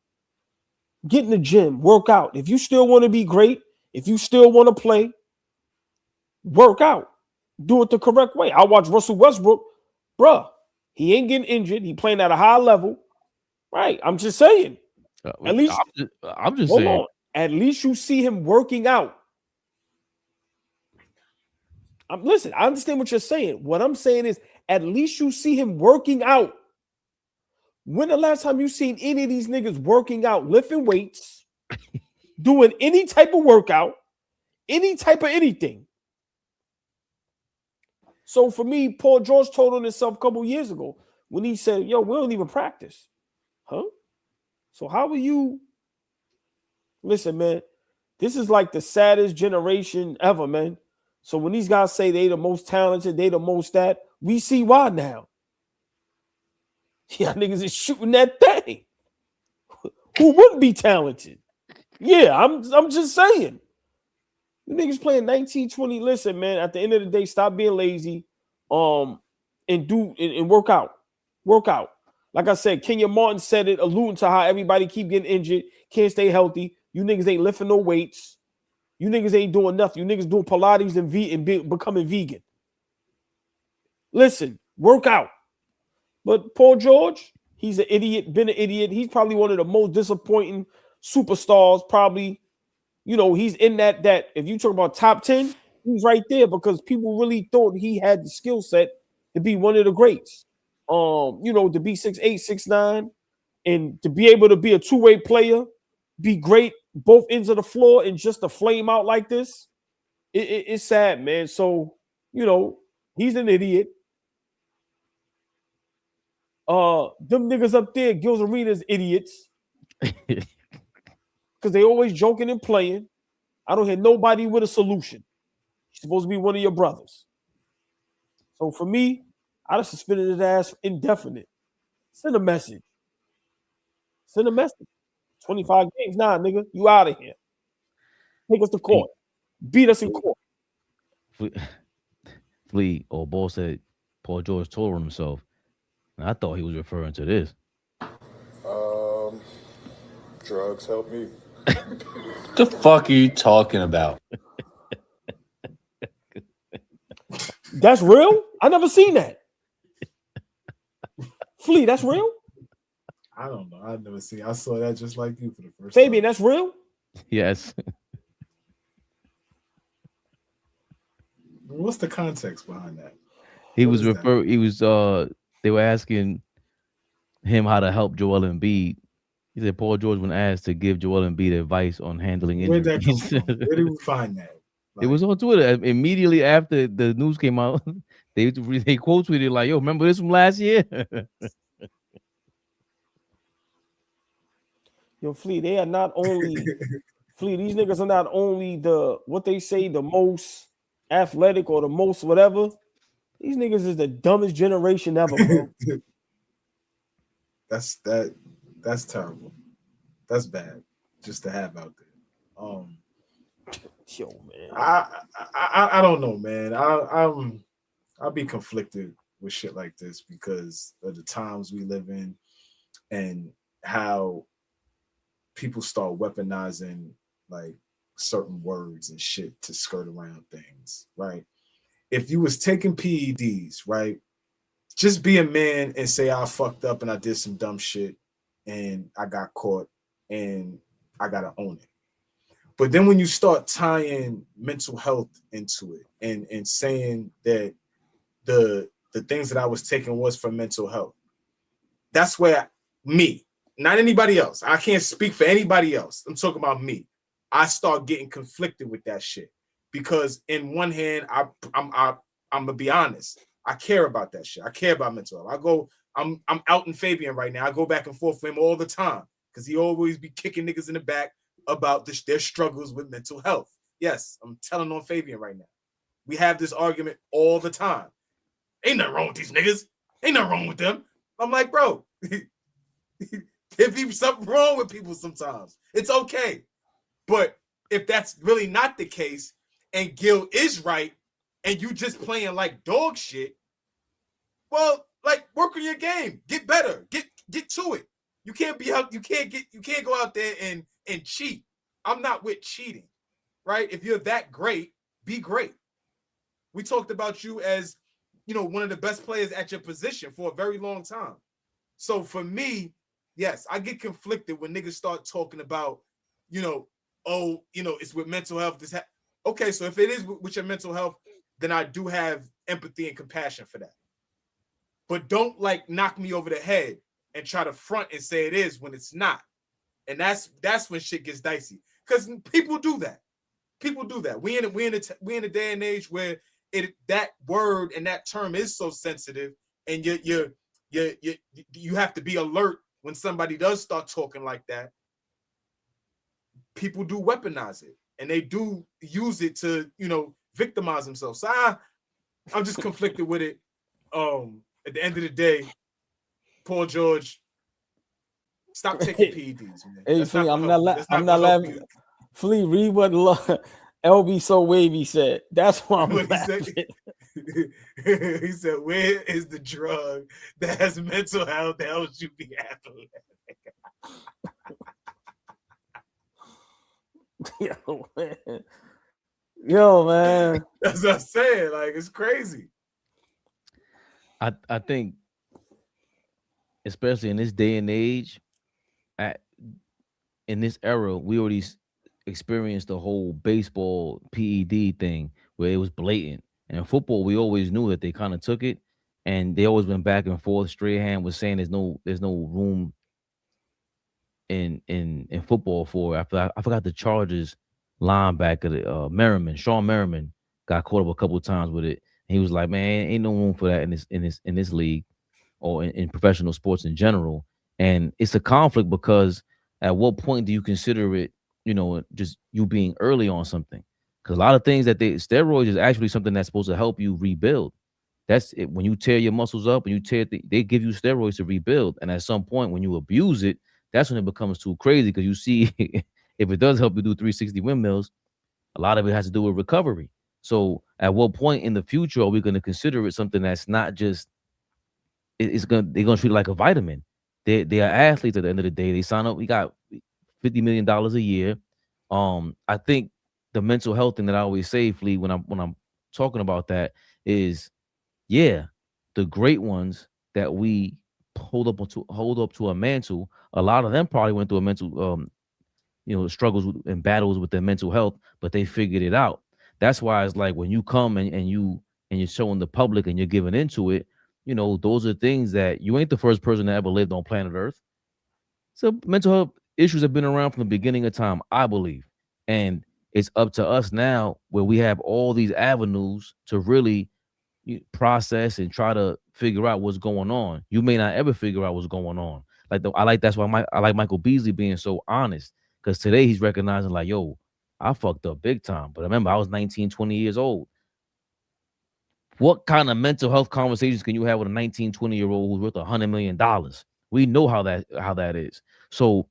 Get in the gym. Work out. If you still want to be great, if you still want to play, work out. Do it the correct way. I watch Russell Westbrook. Bruh. He ain't getting injured. He playing at a high level. Right. I'm just saying. At least
I'm just saying.
On. At least you see him working out. Listen, I understand what you're saying. What I'm saying is at least you see him working out. When the last time you seen any of these niggas working out, lifting weights, doing any type of workout, any type of anything? So for me, Paul George told on himself a couple years ago when he said, yo, we don't even practice. Huh? So how are you? Listen, man, this is like the saddest generation ever, man. So when these guys say they the most talented, they the most that, we see why now. Yeah, niggas is shooting that thing. Who wouldn't be talented? Yeah, I'm just saying. You niggas playing 19, 20. Listen, man, at the end of the day, stop being lazy. And work out. Work out. Like I said, Kenya Martin said it, alluding to how everybody keep getting injured, can't stay healthy. You niggas ain't lifting no weights. You niggas ain't doing nothing. You niggas doing Pilates and becoming vegan. Listen, work out. But Paul George, he's an idiot, been an idiot. He's probably one of the most disappointing superstars. Probably, you know, he's in that if you talk about top 10, he's right there because people really thought he had the skill set to be one of the greats. You know, to be 6'8", 6'9", and to be able to be a two-way player, be great both ends of the floor, and just to flame out like this, it's sad, man. So, you know, he's an idiot. Them niggas up there, Gil's Arena's idiots. Because they always joking and playing. I don't hear nobody with a solution. He's supposed to be one of your brothers. So for me, I'd have suspended his ass indefinite. Send a message. Send a message. 25 games. Nah, nigga, you out of here. Take us to court. Beat us in court.
Flea or Ball said Paul George told on himself. And I thought he was referring to this.
Drugs help me.
What the fuck are you talking about?
That's real? I never seen that. Flea, that's real?
I don't know. I never seen. I saw that just like you for the first
Fabian,
time.
that's real?
Yes.
What's the context behind that?
He was they were asking him how to help Joel Embiid. He said Paul George when asked to give Joel Embiid advice on handling injuries.
Where'd that come from? Where did we find that?
It was on Twitter immediately after the news came out. They quote tweeted like, "Yo, remember this from last year?"
Yo, Flea, they are not only Flea. These niggas are not only the most athletic or the most whatever. These niggas is the dumbest generation ever, bro.
That's terrible. That's bad just to have out there.
Yo, man.
I don't know, man. I'll be conflicted with shit like this because of the times we live in and how people start weaponizing like certain words and shit to skirt around things, right? If you was taking PEDs, right, just be a man and say I fucked up and I did some dumb shit and I got caught and I gotta own it. But then when you start tying mental health into it and saying that the things that I was taking was for mental health, that's where me, not anybody else. I can't speak for anybody else. I'm talking about me. I start getting conflicted with that shit because in one hand, I'm gonna be honest. I care about that shit. I care about mental health. I'm out in Fabian right now. I go back and forth with him all the time because he always be kicking niggas in the back about their struggles with mental health. Yes, I'm telling on Fabian right now. We have this argument all the time. Ain't nothing wrong with these niggas. Ain't nothing wrong with them. I'm like, bro, there be something wrong with people sometimes. It's okay. But if that's really not the case and Gil is right and you just playing like dog shit, well, like work on your game. Get better. Get to it. You can't be out, you can't go out there and cheat. I'm not with cheating, right? If you're that great, be great. We talked about you as, one of the best players at your position for a very long time. So for me, yes, I get conflicted when niggas start talking about, it's with mental health. Okay, so if it is with your mental health, then I do have empathy and compassion for that. But don't like knock me over the head and try to front and say it is when it's not. And that's when shit gets dicey. Because people do that. People do that. We in a day and age where that word and that term is so sensitive, and you have to be alert when somebody does start talking like that. People do weaponize it, and they do use it to victimize themselves. So I'm just conflicted with it. At the end of the day, Paul George, stop taking PEDs, man.
Hey, Flea, I'm not laughing. Flea, read what LB So Wavy said. That's why I'm laughing.
He said, "Where is the drug that has mental health that helps you be athletic?"
Yo, man.
That's what I'm saying. Like, it's crazy.
I think, especially in this day and age, in this era, we already experienced the whole baseball PED thing where it was blatant. And in football, we always knew that they kind of took it, and they always went back and forth. Strahan was saying there's no room in football for. I forgot the Chargers linebacker, Merriman, Sean Merriman, got caught up a couple of times with it. And he was like, "Man, ain't no room for that in this league or in professional sports in general." And it's a conflict because at what point do you consider it, just you being early on something? Because a lot of things steroids is actually something that's supposed to help you rebuild. That's it. When you tear your muscles up and they give you steroids to rebuild. And at some point when you abuse it, that's when it becomes too crazy, because you see if it does help you do 360 windmills, a lot of it has to do with recovery. So at what point in the future are we going to consider it something that's not just, they're going to treat it like a vitamin? They are athletes at the end of the day. They sign up. We got $50 million a year. I think the mental health thing that I always say, Flea, when I'm talking about that is, yeah, the great ones that we hold up to a mantle, a lot of them probably went through a mental, struggles and battles with their mental health, but they figured it out. That's why it's like when you come and you and you're showing the public and you're giving into it, you know, those are things that you ain't the first person that ever lived on planet Earth. So mental health issues have been around from the beginning of time, I believe. And it's up to us now where we have all these avenues to really process and try to figure out what's going on. You may not ever figure out what's going on. That's why I like Michael Beasley being so honest, because today he's recognizing like, yo, I fucked up big time. But remember, I was 19, 20 years old. What kind of mental health conversations can you have with a 19, 20-year-old who's worth $100 million? We know how that is. So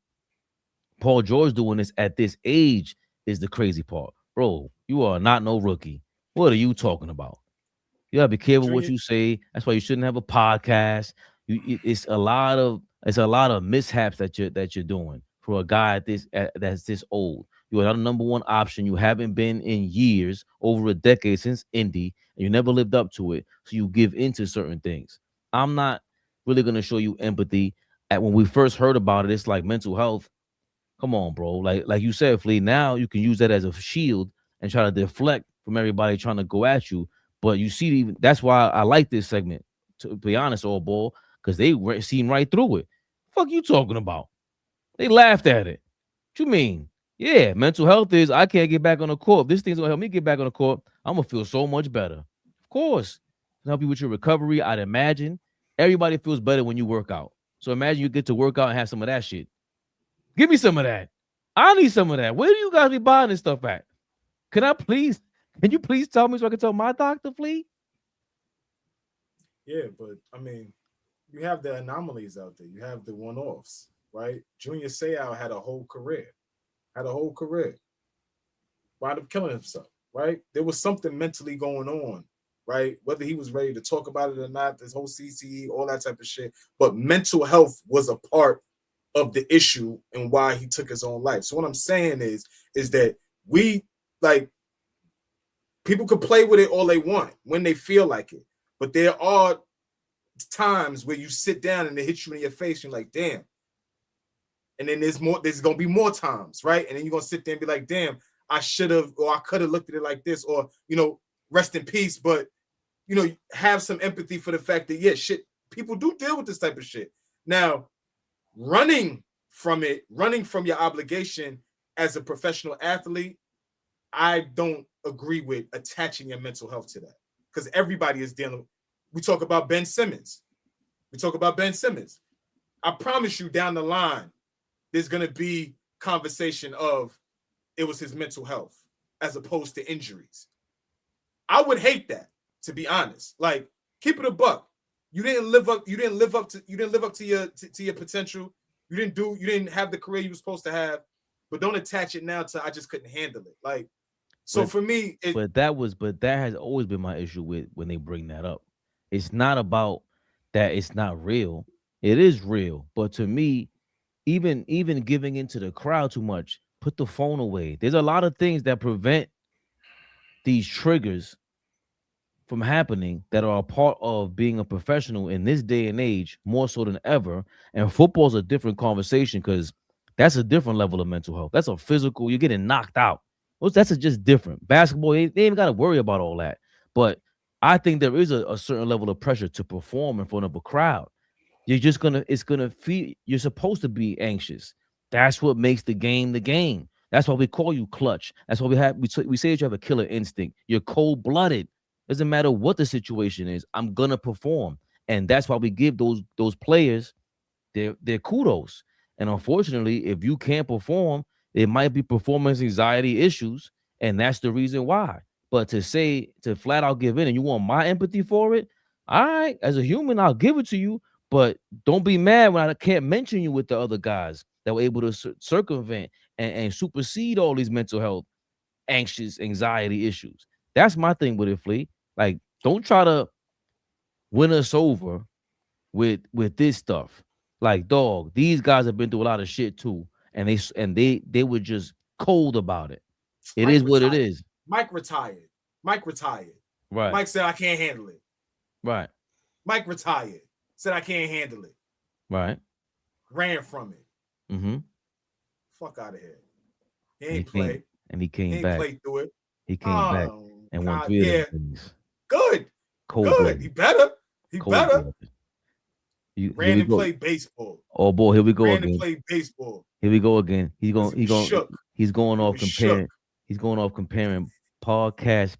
Paul George doing this at this age is the crazy part. Bro, you are not no rookie. What are you talking about? You gotta be careful what you say. That's why you shouldn't have a podcast. It's a lot of mishaps that you're doing for a guy that's this old. You're not a number one option. You haven't been in years, over a decade since Indy, and you never lived up to it. So you give into certain things. I'm not really gonna show you empathy. When we first heard about it, it's like mental health. Come on, bro. Like you said, Flea, now you can use that as a shield and try to deflect from everybody trying to go at you. But you see, that's why I like this segment, to be honest, AllBall, because they seen right through it. Fuck you talking about? They laughed at it. What you mean? Yeah, mental health is I can't get back on the court. If this thing's gonna help me get back on the court, I'm gonna feel so much better. Of course, it'll help you with your recovery. I'd imagine everybody feels better when you work out. So imagine you get to work out and have some of that shit. Give me some of that. I need some of that. Where do you guys be buying this stuff at? Can you please tell me so I can tell my doctor, Flea?
Yeah, but I mean, you have the anomalies out there. You have the one-offs, right? Junior Seau had a whole career. Wound up killing himself, right? There was something mentally going on, right? Whether he was ready to talk about it or not, this whole CCE, all that type of shit. But mental health was a part of the issue and why he took his own life. So what I'm saying is that we, like, people could play with it all they want when they feel like it. But there are times where you sit down and it hits you in your face. And you're like, damn. And then there's going to be more times, right? And then you're going to sit there and be like, damn, I should have, or I could have looked at it like this, or, you know, rest in peace. But, you know, have some empathy for the fact that, yeah, shit, people do deal with this type of shit. Now, running from your obligation as a professional athlete, I don't agree with attaching your mental health to that, because everybody is dealing. We talk about Ben Simmons. I promise you, down the line, there's going to be conversation of it was his mental health as opposed to injuries. I would hate that, to be honest. Like, keep it a buck. You didn't live up to your potential. You didn't have the career you were supposed to have, but don't attach it now to I just couldn't handle it. Like, so for me,
that has always been my issue with when they bring that up. It's not about that it's not real. It is real, but to me, even giving into the crowd too much, put the phone away. There's a lot of things that prevent these triggers from happening that are a part of being a professional in this day and age, more so than ever. And football's a different conversation because that's a different level of mental health. That's a physical, you're getting knocked out. That's just different. Basketball, they ain't got to worry about all that. But I think there is a certain level of pressure to perform in front of a crowd. It's gonna feel, you're supposed to be anxious. That's what makes the game the game. That's why we call you clutch. That's why we say that you have a killer instinct. You're cold-blooded. Doesn't matter what the situation is, I'm gonna perform. And that's why we give those players their kudos. And unfortunately, if you can't perform, it might be performance anxiety issues, and that's the reason why. But to flat out give in and you want my empathy for it, all right, as a human, I'll give it to you, but don't be mad when I can't mention you with the other guys that were able to circumvent and supersede all these mental health, anxious, anxiety issues. That's my thing with it, Flea. Like, don't try to win us over with this stuff. Like, dog, these guys have been through a lot of shit too, and they were just cold about it. It is what it is.
Mike retired.
Right.
Mike said, I can't handle it.
Right.
Mike retired. Said, I can't handle it.
Right.
Ran from it.
Mm-hmm.
Fuck out of here. He ain't play.
And he came back.
Played through it.
He came back and won 3 of those things.
Good.
Cold
Good.
blooded.
He better. He better.
Brandon
played baseball.
Oh boy, here we go
Brandon
again.
played baseball.
Here we go again. He's going off comparing.
Shook.
He's going off comparing podcast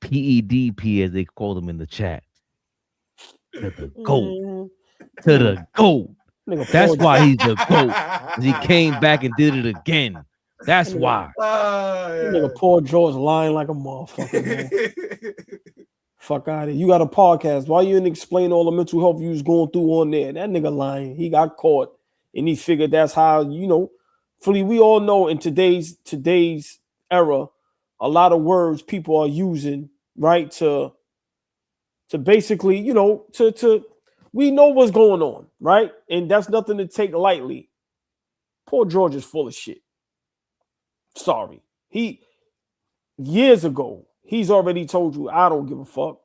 PEDP as they call them in the chat. To the GOAT. To the GOAT. That's why he's the GOAT. He came back and did it again. That's why.
Nigga, poor George lying like a motherfucker, man. Fuck out of here. You got a podcast. Why you didn't explain all the mental health you was going through on there? That nigga lying. He got caught and he figured that's how, Philly, we all know in today's era, a lot of words people are using, right, to basically, we know what's going on, right? And that's nothing to take lightly. Poor George is full of shit. Sorry. Years ago, he's already told you, I don't give a fuck.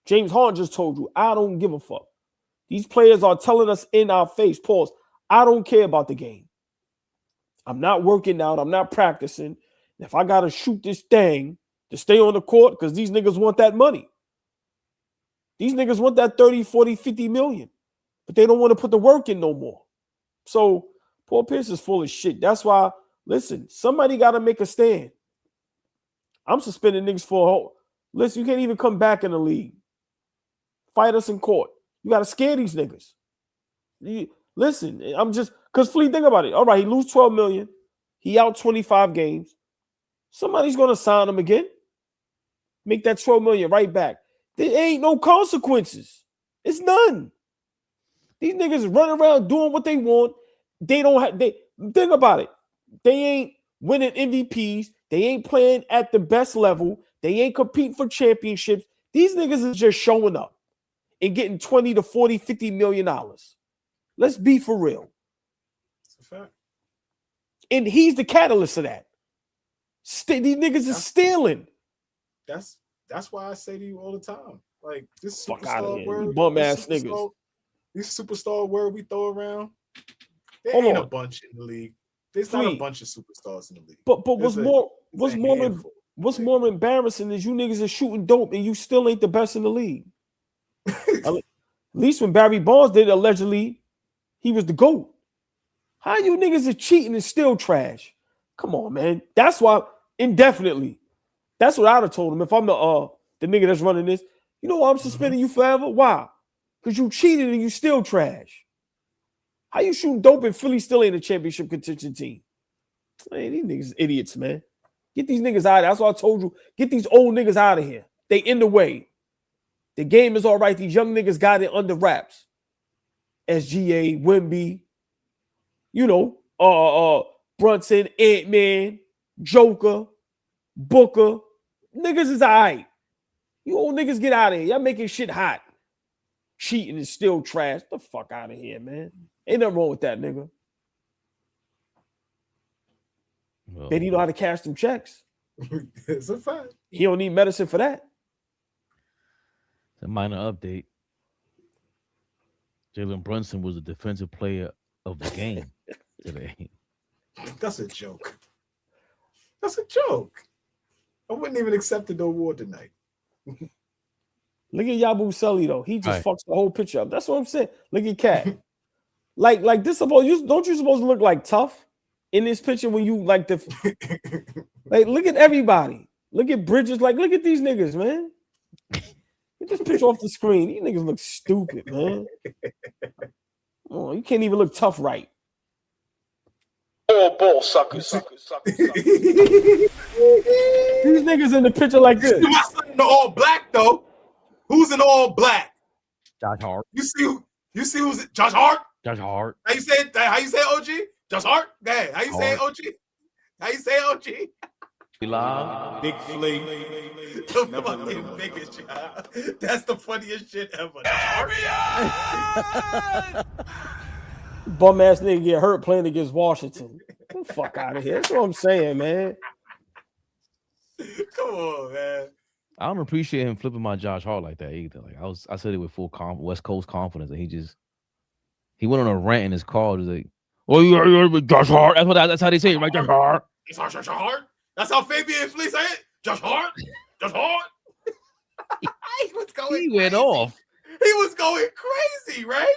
James Harden just told you, I don't give a fuck. These players are telling us in our face, pause, I don't care about the game. I'm not working out. I'm not practicing. If I got to shoot this thing to stay on the court, because these niggas want that money. These niggas want that 30, 40, 50 million. But they don't want to put the work in no more. So Paul Pierce is full of shit. That's why, listen, somebody got to make a stand. I'm suspending niggas for listen, you can't even come back in the league. Fight us in court. You got to scare these niggas. Listen, I'm just, because Flea, think about it. All right, he lose 12 million. He out 25 games. Somebody's going to sign him again. Make that 12 million right back. There ain't no consequences. It's none. These niggas run around doing what they want. They don't have, think about it. They ain't winning MVPs. They ain't playing at the best level. They ain't competing for championships. These niggas is just showing up and getting 20 to 40, 50 million dollars. Let's be for real.
That's a fact.
And he's the catalyst of that. These niggas is stealing.
That's why I say to you all the time. Like, this
fuck out of
superstar
here.
word,
You bum ass niggas.
These superstar word we throw around, there
Hold
ain't
on.
a bunch in the league. There's not a bunch of superstars in the league.
But what's more embarrassing is you niggas are shooting dope and you still ain't the best in the league. At least when Barry Bonds did, allegedly, he was the GOAT. How you niggas are cheating and still trash? Come on, man. That's why, indefinitely. That's what I'd have told him if I'm the nigga that's running this. You know why I'm suspending you forever? Why? Because you cheated and you still trash. How you shooting dope and Philly still ain't a championship contention team? Man, these niggas idiots, man. Get these niggas out of here. That's what I told you. Get these old niggas out of here. They in the way. The game is all right. These young niggas got it under wraps. SGA, Wemby, Brunson, Ant-Man, Joker, Booker. Niggas is all right. You old niggas get out of here. Y'all making shit hot. Cheating is still trash. Get the fuck out of here, man. Ain't nothing wrong with that, nigga.
Well,
Bet he know how to cash them checks.
It's a fact.
He don't need medicine for that.
It's a minor update. Jalen Brunson was the defensive player of the game today.
That's a joke. That's a joke. I wouldn't even accept the award tonight.
Look at Yabu Sully though. He just fucks the whole picture up. That's what I'm saying. Look at Cat. like this don't you supposed to look like tough in this picture when you like the like look at everybody. Look at Bridges. Like look at these niggas, man. Get this picture off the screen. These niggas look stupid, man. Oh, you can't even look tough right.
Ball suckers.
These niggas in the picture like this.
My son in the all black though. Who's in all black?
Josh Hart.
You see who's Josh Hart?
Josh Hart.
How you say it? How you say OG? Josh Hart? Hey, how you say OG? How you say OG?
Live.
Big Flea. The fucking biggest job. That's the funniest shit ever.
Bum ass nigga get hurt playing against Washington. Get the fuck out of here. That's what I'm saying, man.
Come on, man.
I don't appreciate him flipping my Josh Hart like that either. Like I said it with full West Coast confidence, and he went on a rant in his call. He's like, "Oh, you're Josh Hart." That's how they say it, right? Josh Hart.
Josh Hart. That's how Fabian Flea say it. Josh Hart. Josh Hart. going
went off.
He was going crazy, right?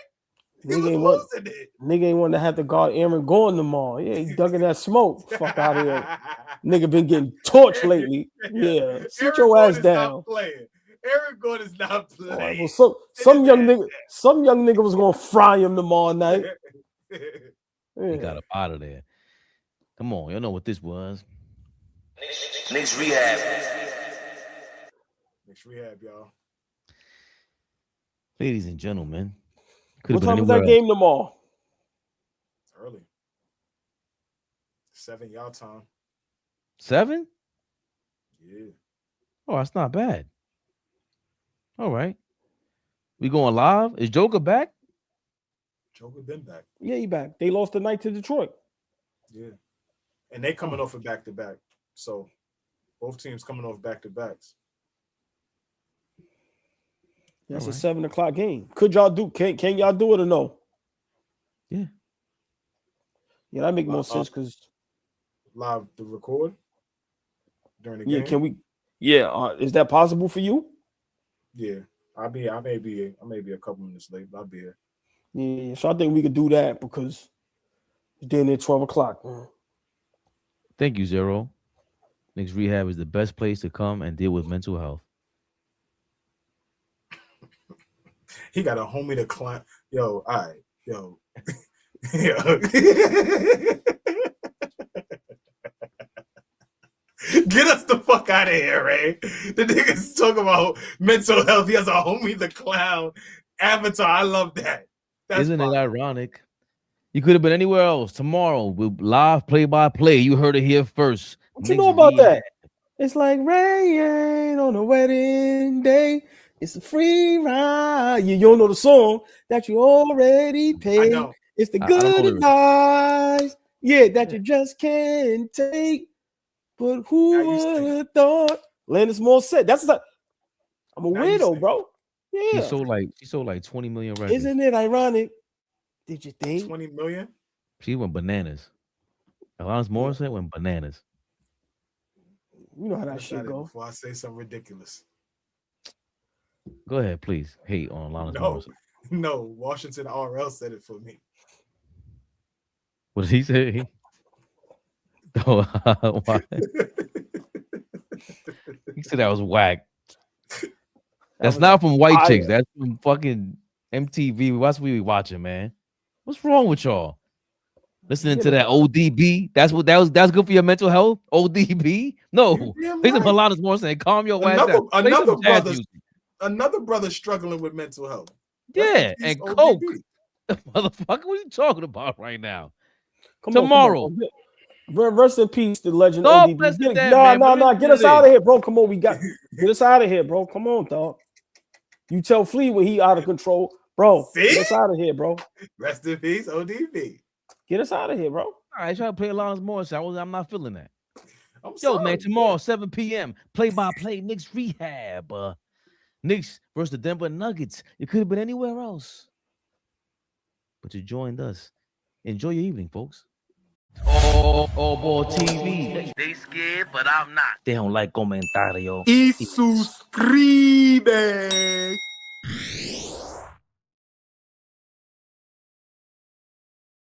He was losing it.
Nigga ain't want to have to guard Aaron Gordon tomorrow. Yeah, he ducking that smoke. Fuck out of here. Nigga been getting torched lately. Yeah, sit your ass down.
Aaron Gordon is not playing.
Right, well, some young nigga was gonna fry him tomorrow night.
He got up out of there. Come on, you know what this was.
KNICKS Rehab.
KNICKS Rehab, y'all.
Ladies and gentlemen.
What time is that game tomorrow?
It's early. 7 y'all time.
7?
Yeah.
Oh, that's not bad. All right. We going live? Is Joker back?
Joker been back.
Yeah, he back. They lost tonight to Detroit.
Yeah. And they coming off a back-to-back. So both teams coming off back-to-backs.
That's a 7 o'clock game. Could y'all do? Can y'all do it or no?
Yeah.
Yeah, that make more sense because
live to record during the game.
Yeah, can we? Yeah, is that possible for you?
Yeah, I may be a couple minutes late, but I'll be here.
Yeah, so I think we could do that because it's then at 12 o'clock. Man.
Thank you, Zero. KNICKS Rehab is the best place to come and deal with mental health.
He got a homie to climb. Yo, all right. Yo. Get us the fuck out of here, Ray. The niggas talk about mental health. He has a homie the clown avatar. I love that.
Isn't it ironic? You could have been anywhere else. Tomorrow, we'll live play-by-play. You heard it here first.
What you know about that? It's like rain on a wedding day. It's a free ride. You don't know the song that you already paid. It's the good advice. Yeah, that you just can't take. But who would have thought? Landis Moore said, "I'm a weirdo, bro." Yeah.
She sold like 20 million records.
Isn't it ironic? Did you think
20 million?
She went bananas. Alanis Morissette went bananas.
You know how that shit go.
Before I say something ridiculous.
Go ahead, please. Hate on Alanis Morissette.
No, Washington RL said it for me.
What did he say? Oh, why? He said that was whack. That's not from White Chicks. That's from fucking MTV. What's we be watching, man? What's wrong with y'all? Listening to that ODB. That's good for your mental health. ODB. No, play some Alanis Morissette. Calm your ass down.
Another brother struggling with mental health.
Yeah, and coke. Motherfucker, what are you talking about right now? Tomorrow.
Rest in peace, the legend ODB. Nah. Get us out of here, bro. Come on, get us out of here, bro. Come on, dog. You tell Flea when he out of control, bro. Get us out of here, bro.
Rest in peace, ODB.
Get us out of here, bro.
All right, try to play Alanis Morissette. I'm not feeling that.
Yo,
man, tomorrow 7 p.m. Play-by-play KNICKS Rehab. Knicks versus the Denver Nuggets. It could have been anywhere else, but you joined us. Enjoy your evening, folks. AllBall TV.
They scared, but I'm not.
They don't like comentario.
Y suscribe.